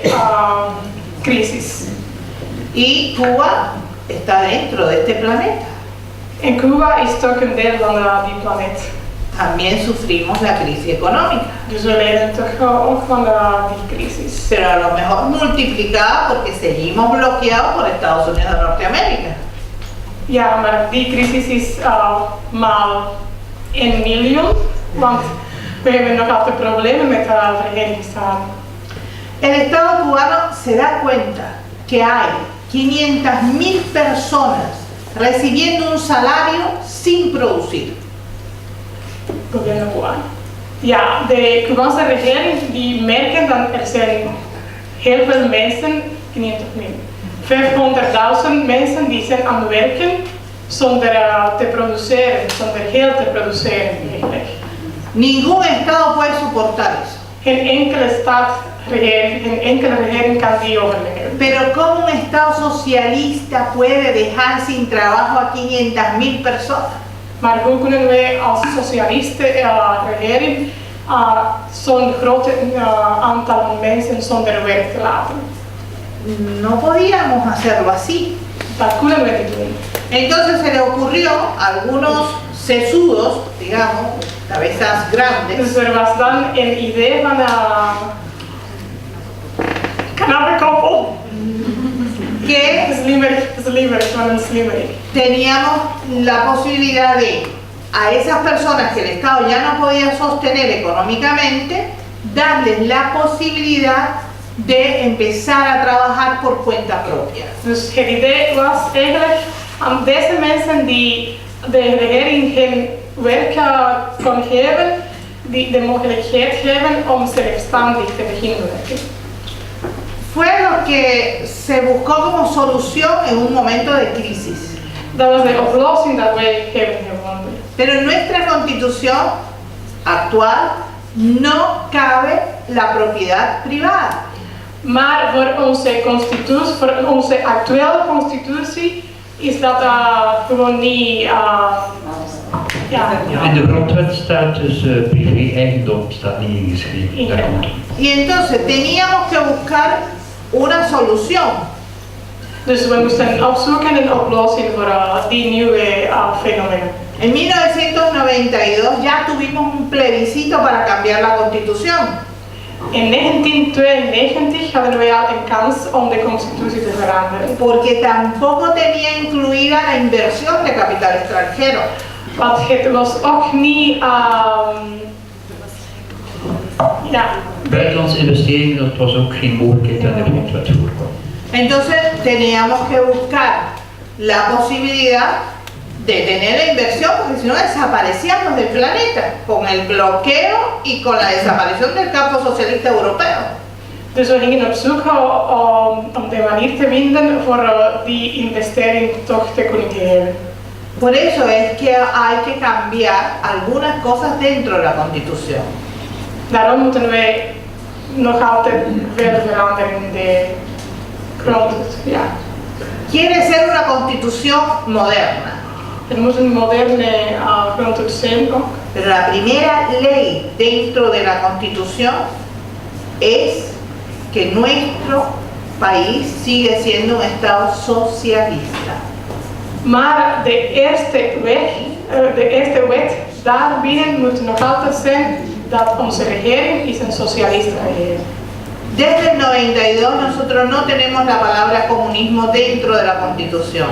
crisis. Y Cuba está dentro de este planeta. En Cuba is toch een deel van die planeet. También sufrimos la crisis económica, Dus we lijden toch ook van die crisis. pero a lo mejor multiplicada porque seguimos bloqueados por Estados Unidos de Norteamérica. Ja, maar die crisis is maal 1 miljoen, want we hebben nog altijd problemen met de Verenigde Staten. El Estado cubano se da cuenta que hay 500.000 personas recibiendo un salario sin producir. Gobierno cubano. Ja, de Cubaanse regering die merken dat er zijn heel veel mensen, 500.000 mensen die zijn aan het werken zonder te produceren, zonder geld te produceren eigenlijk. Ningún Estado puede soportar eso. Geen enkele staatsregering, geen enkele regering kan die overleven. Pero ¿cómo un Estado socialista puede dejar sin trabajo a 500.000 personas? Maar hoe kunnen wij als socialiste regering zo'n groot aantal mensen zonder werk te laten? No podíamos hacerlo así. Dat kunnen we niet doen. Entonces se le ocurrió a algunos sesudos, digamos, cabezas grandes, Dus er was dan een idee van kanappenkoppel. que Slimmerig, van een slimmerig. teníamos la posibilidad de a esas personas que el Estado ya no podía sostener económicamente, darles la posibilidad de empezar a trabajar por cuenta propia. Dus het idee was eigenlijk aan deze mensen die de regering geen werk kon geven, die de mogelijkheid geven om zelfstandig te beginnen werken. Fue lo que se buscó como solución en un momento de crisis. Dat was de oplossing dat wij hebben gevonden. Pero en nuestra constitución actual no cabe la propiedad privada. Maar voor onze actuele constitutie is dat gewoon niet. In de grondwet staat dus privé-eigendom staat niet ingeschreven. Daar komt het. Y entonces teníamos que buscar una solución. Dus we moesten opzoeken een oplossing voor die nieuwe fenomenen. En 1992 ya tuvimos un plebiscito para cambiar la constitución. In 1992 hadden wij al een kans om de constitutie te veranderen. Porque tampoco tenía incluida la inversión de capital extranjero. Want het was ook niet. Buitenlandse investeringen, dat was ook geen mogelijkheid aan de grondwet voorkwam. Entonces teníamos que buscar la posibilidad de tener la inversión, porque si no desaparecíamos del planeta, con el bloqueo y con la desaparición del campo socialista europeo. Dus we gingen op zoek om de manier te vinden voor die investering toch te kunnen geven. Por eso es que hay que cambiar algunas cosas dentro de la Constitución. Daarom moeten wij nog altijd veel veranderen in de grondwet. Ja. Quiere ser una Constitución moderna. Er moet een moderne grondwet zijn ook. Pero la primera ley dentro de la Constitución es que nuestro país sigue siendo un Estado socialista. Maar de eerste wet daarbinnen moet nog altijd zijn dat onze regering is een socialistische regering. Desde el 92 nosotros no tenemos la palabra comunismo dentro de la Constitución.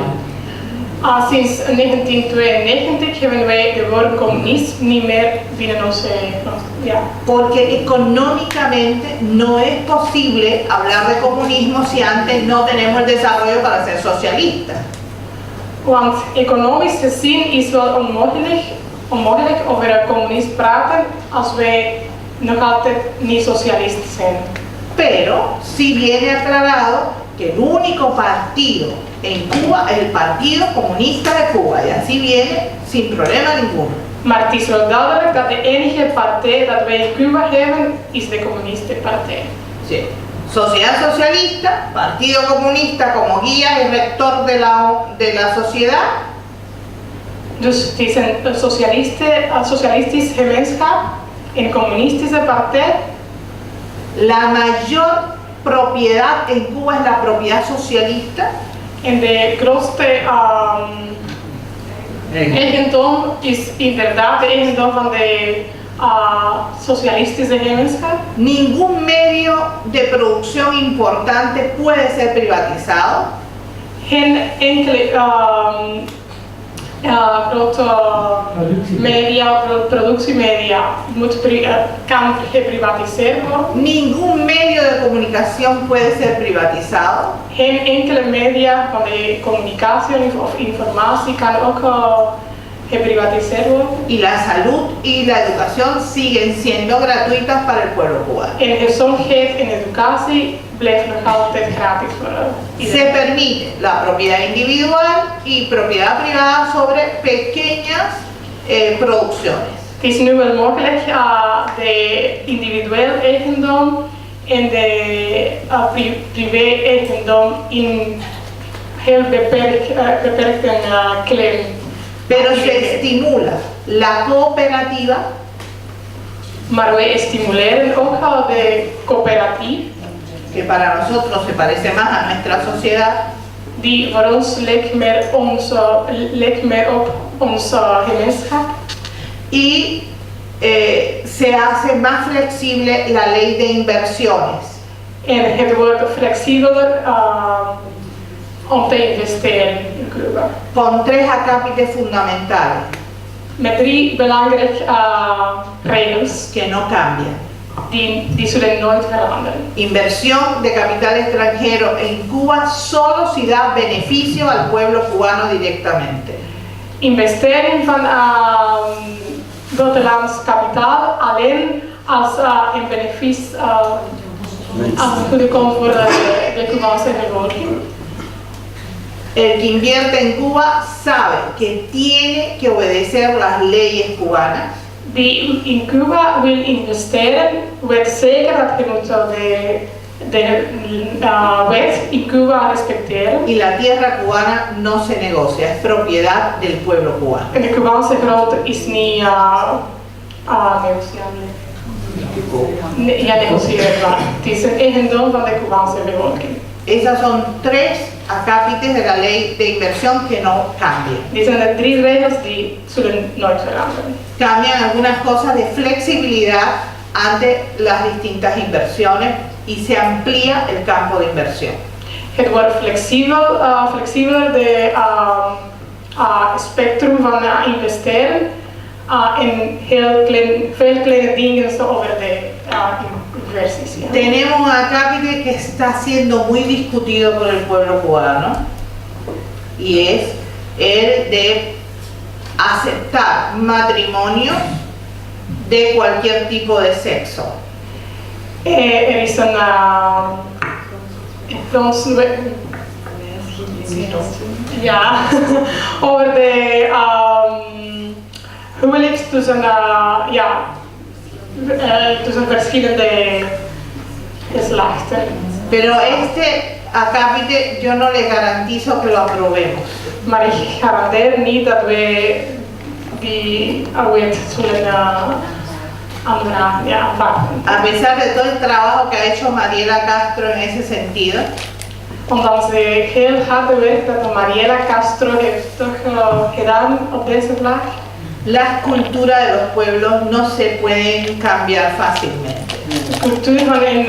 Sinds 1992 hebben wij de woord communist niet meer binnen onze Porque económicamente no es posible hablar de comunismo si antes no tenemos el desarrollo para ser socialista. Want economisch gezien is wel onmogelijk over een communist praten als wij nog altijd niet socialist zijn. Pero sí viene aclarado que el único partido en Cuba es el Partido Comunista de Cuba y así viene sin problema ninguno. Maar het is wel duidelijk dat de enige partij dat wij in Cuba hebben is de Communistenpartij. Sí. Sociedad socialista, Partido Comunista como guía y rector de la sociedad. Dus het is een socialistisch gemeenschap, een communistische partij. La mayor propiedad en Cuba es la propiedad socialista. En de grootste eigendom is inderdaad de eigendom van de socialistische gemeenschap. Ningún medio de producción importante puede ser privatizado. Geen enkele grote media, productiemedia kan geprivatiseerd worden. Ningún medio de comunicación puede ser privatizado. Geen enkele media van de communicatie of informatie kan ook geprivatiseerd worden. Y la salud y la educación siguen siendo gratuitas para el pueblo cubano. En gezondheid en educatie blijft nog altijd gratis voor Se permite la propiedad individual y propiedad privada sobre pequeñas producciones. Het is nu wel mogelijk de individueel eigendom en de privé-eigendom in heel beperkte klem. Pero se estimula la cooperativa. Maar wij stimuleren ook de coöperatief. Que para nosotros se parece más a nuestra sociedad. Die voor ons lijkt meer op onze gemeenschap. Y se hace más flexible la ley de inversiones. En het wordt flexibeler om te investeren in Cuba. Con 3 acápites fundamentales. Met 3 belangrijke regels que no cambian. die zullen nooit veranderen. Inversión de capital extranjero en Cuba solo si da beneficio al pueblo cubano directamente. Investering van buitenlands kapitaal alleen als een benefiet als het goede komt voor de Cubaanse bevolking. El que invierte en Cuba sabe que tiene que obedecer las leyes cubanas. Die in Cuba wil investeren, weet zeker dat je moet de wet in Cuba respecteren. Y la tierra cubana no se negocia, es propiedad del pueblo cubano. En de Cubaanse grond is niet negociabel. Ja, negocieerbaar. Het is een eigendom van de Cubaanse bevolking. Esas son tres acápites de la ley de inversión que no cambian. Die zijn de 3 regels die zullen nooit veranderen. Cambian algunas cosas de flexibilidad ante las distintas inversiones y se amplía el campo de inversión. Het wordt flexibeler de spectrum van investeren en veel kleine dingen over de inversies. Ja. Tenemos un acápite que está siendo muy discutido por el pueblo cubano y es el de aceptar matrimonios de cualquier tipo de sexo. Er is een ja, over de huwelijks tussen tussen verschillende geslachten. Pero este acápite yo no le garantizo que lo aprobemos. Maar ik garandeer niet dat wij die wet zullen aanvaarden. A pesar de todo el trabajo que ha hecho Mariela Castro en ese sentido, Ondanks de heel harde werk dat Mariela Castro heeft gedaan op deze vlak, las culturas de los pueblos no se pueden cambiar fácilmente. de cultuur van een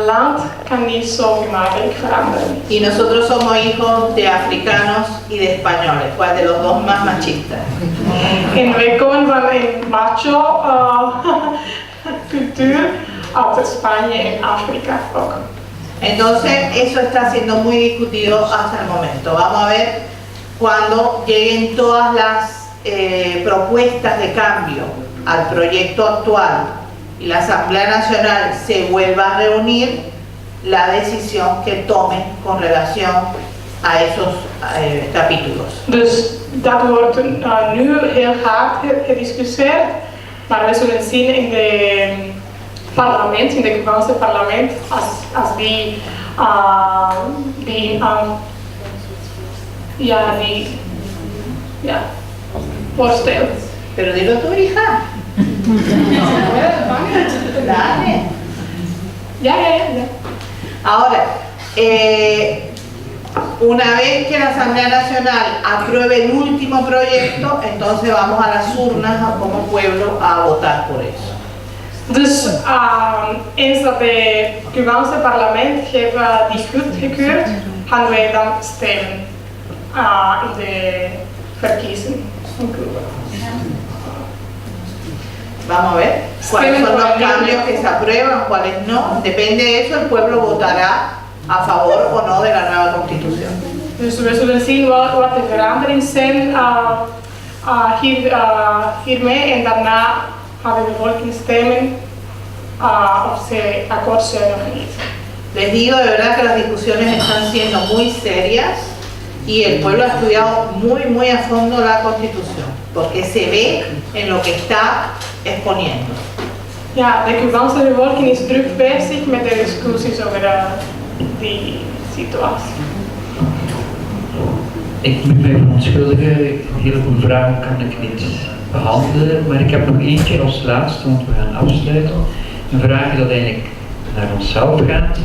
land kan niet zo gemakkelijk veranderen. Y nosotros somos hijos de africanos y de españoles, ¿cuál de los dos más machistas? En wij komen van een macho cultuur uit Spanje en Afrika ook. Entonces eso está siendo muy discutido hasta el momento. Vamos a ver cuando lleguen todas las propuestas de cambio al proyecto actual y la Asamblea Nacional se vuelva a reunir, la decisión que tome con relación a esos capítulos. Dus dat wordt nu heel hard gediscussieerd, maar we zullen zien in de parlement, in de Cubaanse parlement, als die voorstel. Pero dilo tú, hija. Dale. Ja. Ahora, una vez que la Asamblea Nacional apruebe el último proyecto, entonces vamos a las urnas como pueblo a votar por eso. Dus eens dat de Cubaanse parlement heeft die goedgekeurd, gaan wij dan stemmen in de verkiezing van Cuba. Vamos a ver cuáles son los cambios que se aprueban, cuáles no. Depende de eso, el pueblo votará a favor o no de la nueva constitución. Dus we zullen zien wat de veranderingen zijn hiermee en daarna gaat de bevolking stemmen of ze akkoord zijn of niet. Les digo de verdad que las discusiones están siendo muy serias y el pueblo ha estudiado muy a fondo la constitución, porque se ve en lo que está exponiendo. Ja, de Cubaanse bevolking is druk bezig met de discussies over die situatie. Ik moet mij verontschuldigen, een heleboel vragen kan ik niet behandelen, maar ik heb nog eentje als laatste, want we gaan afsluiten. Een vraag dat eigenlijk naar onszelf gaat.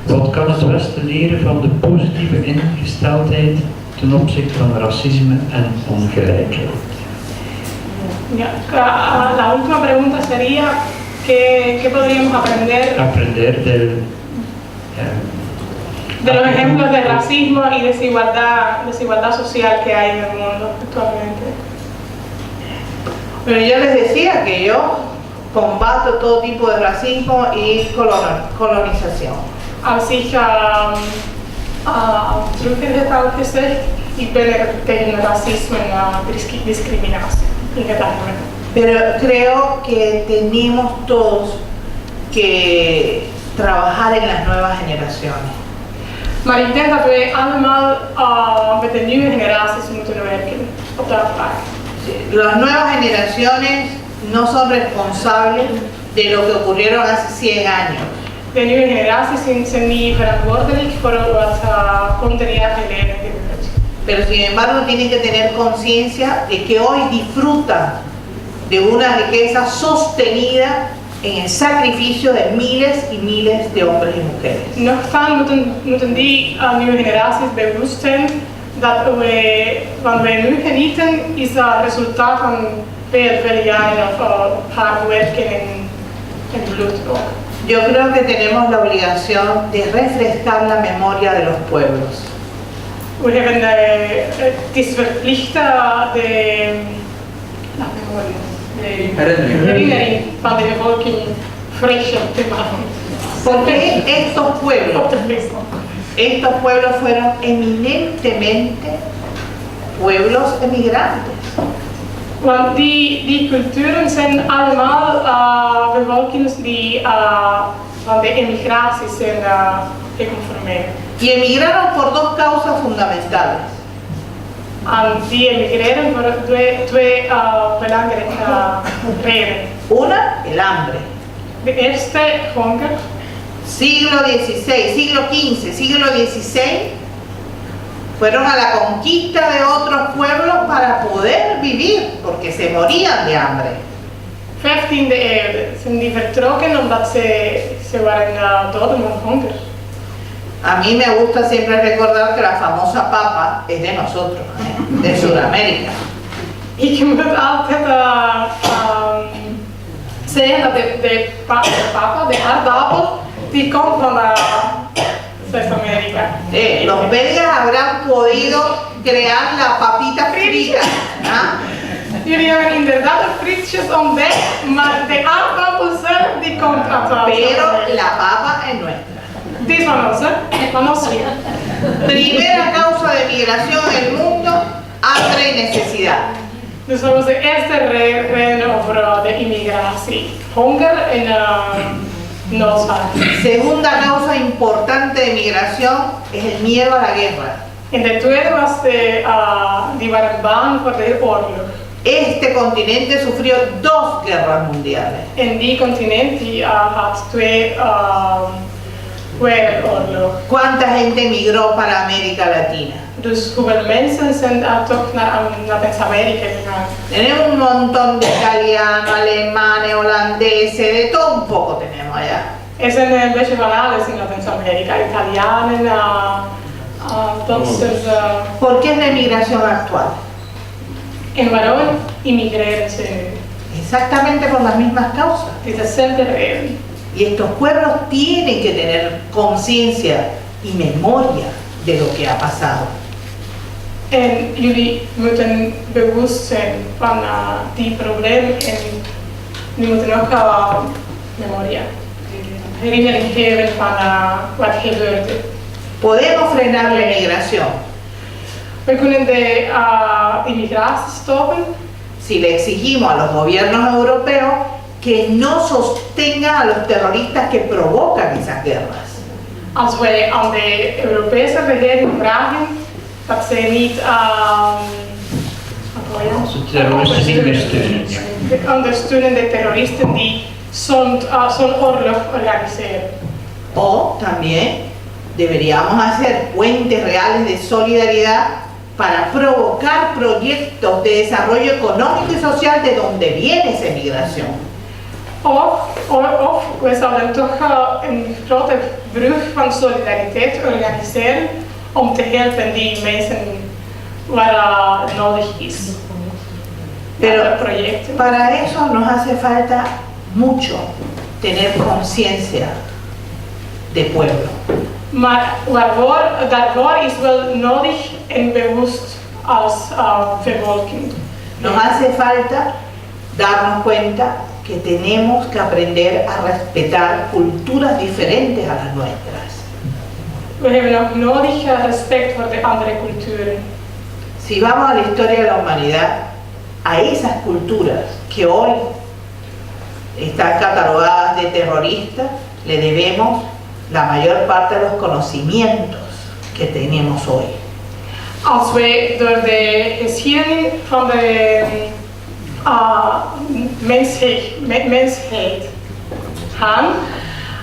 Wat kan het Westen leren van de positieve ingesteldheid ten opzichte van racisme en ongelijkheid? Ja, la última pregunta sería ¿qué podríamos aprender de los ejemplos de racismo y desigualdad social que hay en el mundo actualmente? Pero yo les decía que yo, combato todo tipo de racismo y colonización. Als ik terug heb al gezegd, ik ben er tegen racisme en discriminatie in gedachten. Pero creo que tenemos todos que trabajar en las nuevas generaciones. Maar ik denk dat wij allemaal met de nieuwe generaties moeten werken op dat vlak. Las nuevas generaciones no son responsables de lo que ocurrieron hace 100 años. De nieuwe generaties zijn niet verantwoordelijk voor wat 100 jaar geleden gebeurt. Pero sin embargo tienen que tener conciencia de que hoy disfrutan de una riqueza sostenida en el sacrificio de miles y miles de hombres y mujeres. Nochtans moeten die nieuwe generaties bewust zijn dat wat wij nu genieten is het resultaat van veel jaren hard werken en bloed ook. Yo creo que tenemos la obligación de refrescar la memoria de los pueblos. We hebben het is verplicht de herinnering van de bevolking fris te maken. Porque estos pueblos fueron eminentemente pueblos emigrantes. Want die culturen zijn allemaal bevolkingen die van de emigratie zijn geconformeerd. Y emigraron por dos causas fundamentales. Die emigreren voor twee belangrijke redenen. Una, el hambre. De eerste, honger. Siglo XVI, siglo XV, siglo XVI, fueron a la conquista de otros pueblos para poder vivir, porque se morían de hambre. 15e eeuw zijn die vertrokken omdat ze waren dood van honger. A mí me gusta siempre recordar que la famosa papa es de nosotros, de Sudamérica. Ik moet altijd zeggen dat de papa, de aardappel, die komt van Zuid-Amerika. Los belgas habrán podido crear la papita frita. Jullie hebben inderdaad de frietjes ontdekt, maar de aardappel zelf die komt uit Pero la papa es nuestra. Die is van ons, hè? Van ons hier. Primera causa de migración en el mundo, hambre y necesidad. Dus dat was de eerste reden over de immigratie. Honger en noodzaak. Segunda causa importante de migración es el miedo a la guerra. En de tweede was die waren bang voor de oorlog. Este continente sufrió 2 guerras mundiales. En die continent die had 2 wereldoorlog. ¿Cuánta gente emigró para América Latina? Dus hoeveel mensen zijn toch naar Latijns-Amerika gegaan? Tenemos un montón de italianos, alemanes, holandeses, de todo un poco tenemos allá. Er zijn een beetje van alles in Latijns-Amerika. Italianen, Duitsers. ¿Por qué es la emigración actual? En waarom immigreren ze nu? Exactamente por las mismas causas. Het is dezelfde reden. Y estos pueblos tienen que tener conciencia y memoria de lo que ha pasado. En jullie moeten bewust zijn van die problemen en jullie moeten ook memoria, herinnering geven van wat gebeurde. Podemos frenar la migración We kunnen de immigratie stoppen si le exigimos a los gobiernos europeos que no sostengan a los terroristas que provocan esas guerras. als wij aan de Europese regering vragen dat zij niet terroristen niet meer steunen. Ja. ondersteunen de terroristen die zo'n oorlog organiseren. O también deberíamos hacer puentes reales de solidaridad para provocar proyectos de desarrollo económico y social de donde viene esa migración. Of we zouden toch een grote brug van solidariteit organiseren om te helpen die mensen waar nodig is. Pero projecten. para eso nos hace falta mucho tener conciencia de pueblo. Maar daarvoor is wel nodig en bewust als bevolking. Nos hace falta darnos cuenta que tenemos que aprender a respetar culturas diferentes a las nuestras. We hebben ook nodig respect voor de andere culturen. Si vamos a la historia de la humanidad, a esas culturas que hoy están catalogadas de terroristas, le debemos la mayor parte de los conocimientos que tenemos hoy. Als wij door de geschiedenis van de mensheid gaan,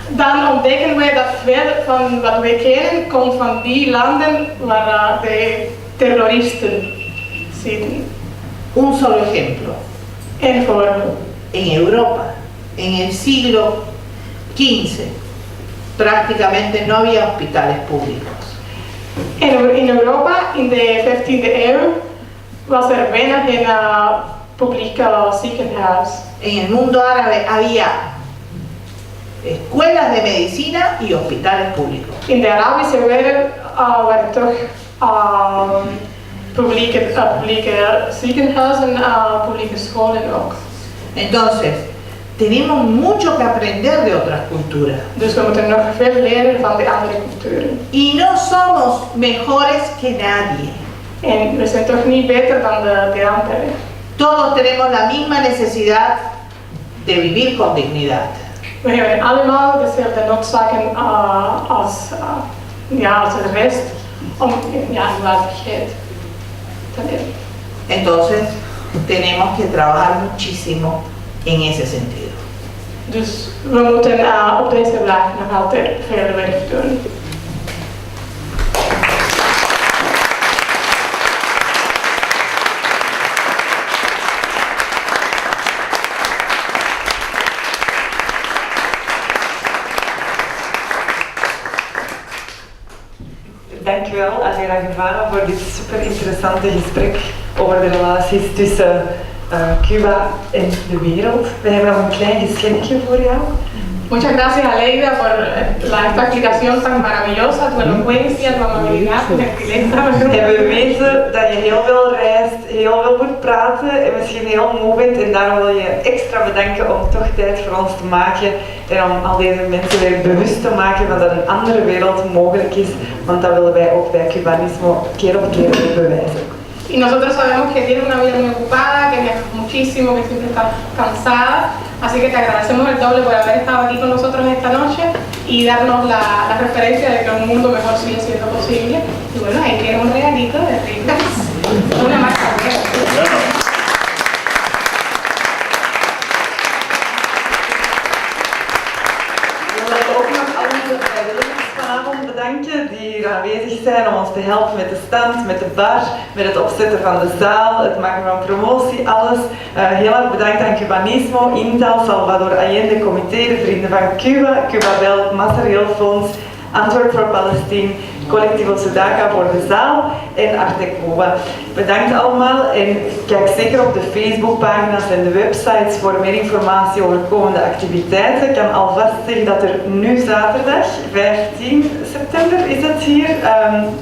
dan ontdekken wij dat veel van wat wij kennen komt van die landen waar de terroristen zitten. Un solo ejemplo. Een voorbeeld. En Europa, en el siglo XV, prácticamente no había hospitales públicos. In Europa, in de 15e eeuw, was er bijna geen publieke ziekenhuis. En el mundo árabe había escuelas de medicina y hospitales públicos. In de Arabische wereld waren toch publieke ziekenhuizen, publieke scholen ook. Entonces, tenemos mucho que aprender de otras culturas. Dus we moeten nog veel leren van de andere culturen. Y no somos mejores que nadie. En we zijn toch niet beter dan de anderen. Todos tenemos la misma necesidad de vivir con dignidad. We hebben allemaal dezelfde noodzaken als de rest om waardigheid te leven. Entonces, tenemos que trabajar muchísimo en ese sentido. Dus we moeten op deze vlak nog altijd veel werk doen. Dankjewel Alera Guevara voor dit super interessante gesprek over de relaties tussen Cuba en de wereld. We hebben nog een klein geschenkje voor jou. Muchas gracias Aleida por esta explicación tan maravillosa, tu elocuencia, tu amabilidad, tu gentileza. En we weten dat je heel veel reist, heel veel moet praten en misschien heel moe bent en daarom wil je extra bedanken om toch tijd voor ons te maken en om al deze mensen weer bewust te maken van dat een andere wereld mogelijk is, want dat willen wij ook bij Cubanismo keer op keer weer bewijzen. Y nosotros sabemos que tienes una vida muy ocupada, que viajas muchísimo, que siempre estás cansada, así que te agradecemos el doble por haber estado aquí con nosotros esta noche y darnos la referencia de que un mundo mejor sigue siendo posible. Y bueno, ahí tiene un regalito de ricas, una marca buena. Die hier aanwezig zijn om ons te helpen met de stand, met de bar, met het opzetten van de zaal, het maken van promotie, alles. Heel erg bedankt aan Cubanismo, Intal, Salvador Allende, Comité, de Vrienden van Cuba, Cubabel, Massareël Fonds, Antwerp voor Palestine, Colectivo Sudaca voor de zaal en Arte Cuba. Bedankt allemaal en kijk zeker op de Facebookpagina's en de websites voor meer informatie over komende activiteiten. Ik kan alvast zeggen dat er nu zaterdag, 15 september is het hier,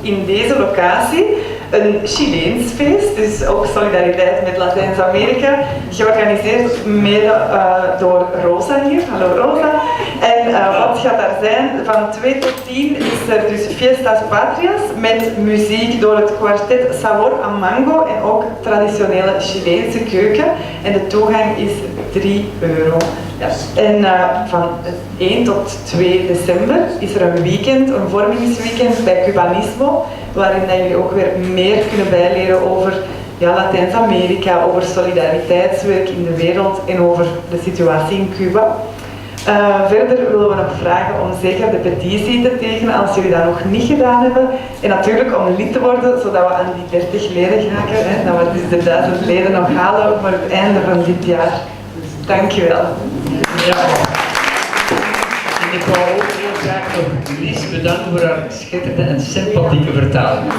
in deze locatie een Chileens feest, dus ook solidariteit met Latijns-Amerika, georganiseerd mede door Rosa hier. Hallo Rosa. En wat gaat daar zijn? Van 2 tot 10 is er dus Fiestas Patrias met muziek door het kwartet Sabor a Mango en ook traditionele Chileense keuken. En de toegang is €3. Ja. En van 1 tot 2 december is er een weekend, een vormingsweekend bij Cubanismo, waarin dat jullie ook weer meer kunnen bijleren over Latijns-Amerika, over solidariteitswerk in de wereld en over de situatie in Cuba. Verder willen we nog vragen om zeker de petitie te tekenen als jullie dat nog niet gedaan hebben. En natuurlijk om lid te worden, zodat we aan die 30 leden geraken, dat we dus de 1000 leden nog halen voor het einde van dit jaar. Dankjewel. Ja. En ik wou ook heel graag nog Lies bedanken voor haar schitterende en sympathieke vertaling.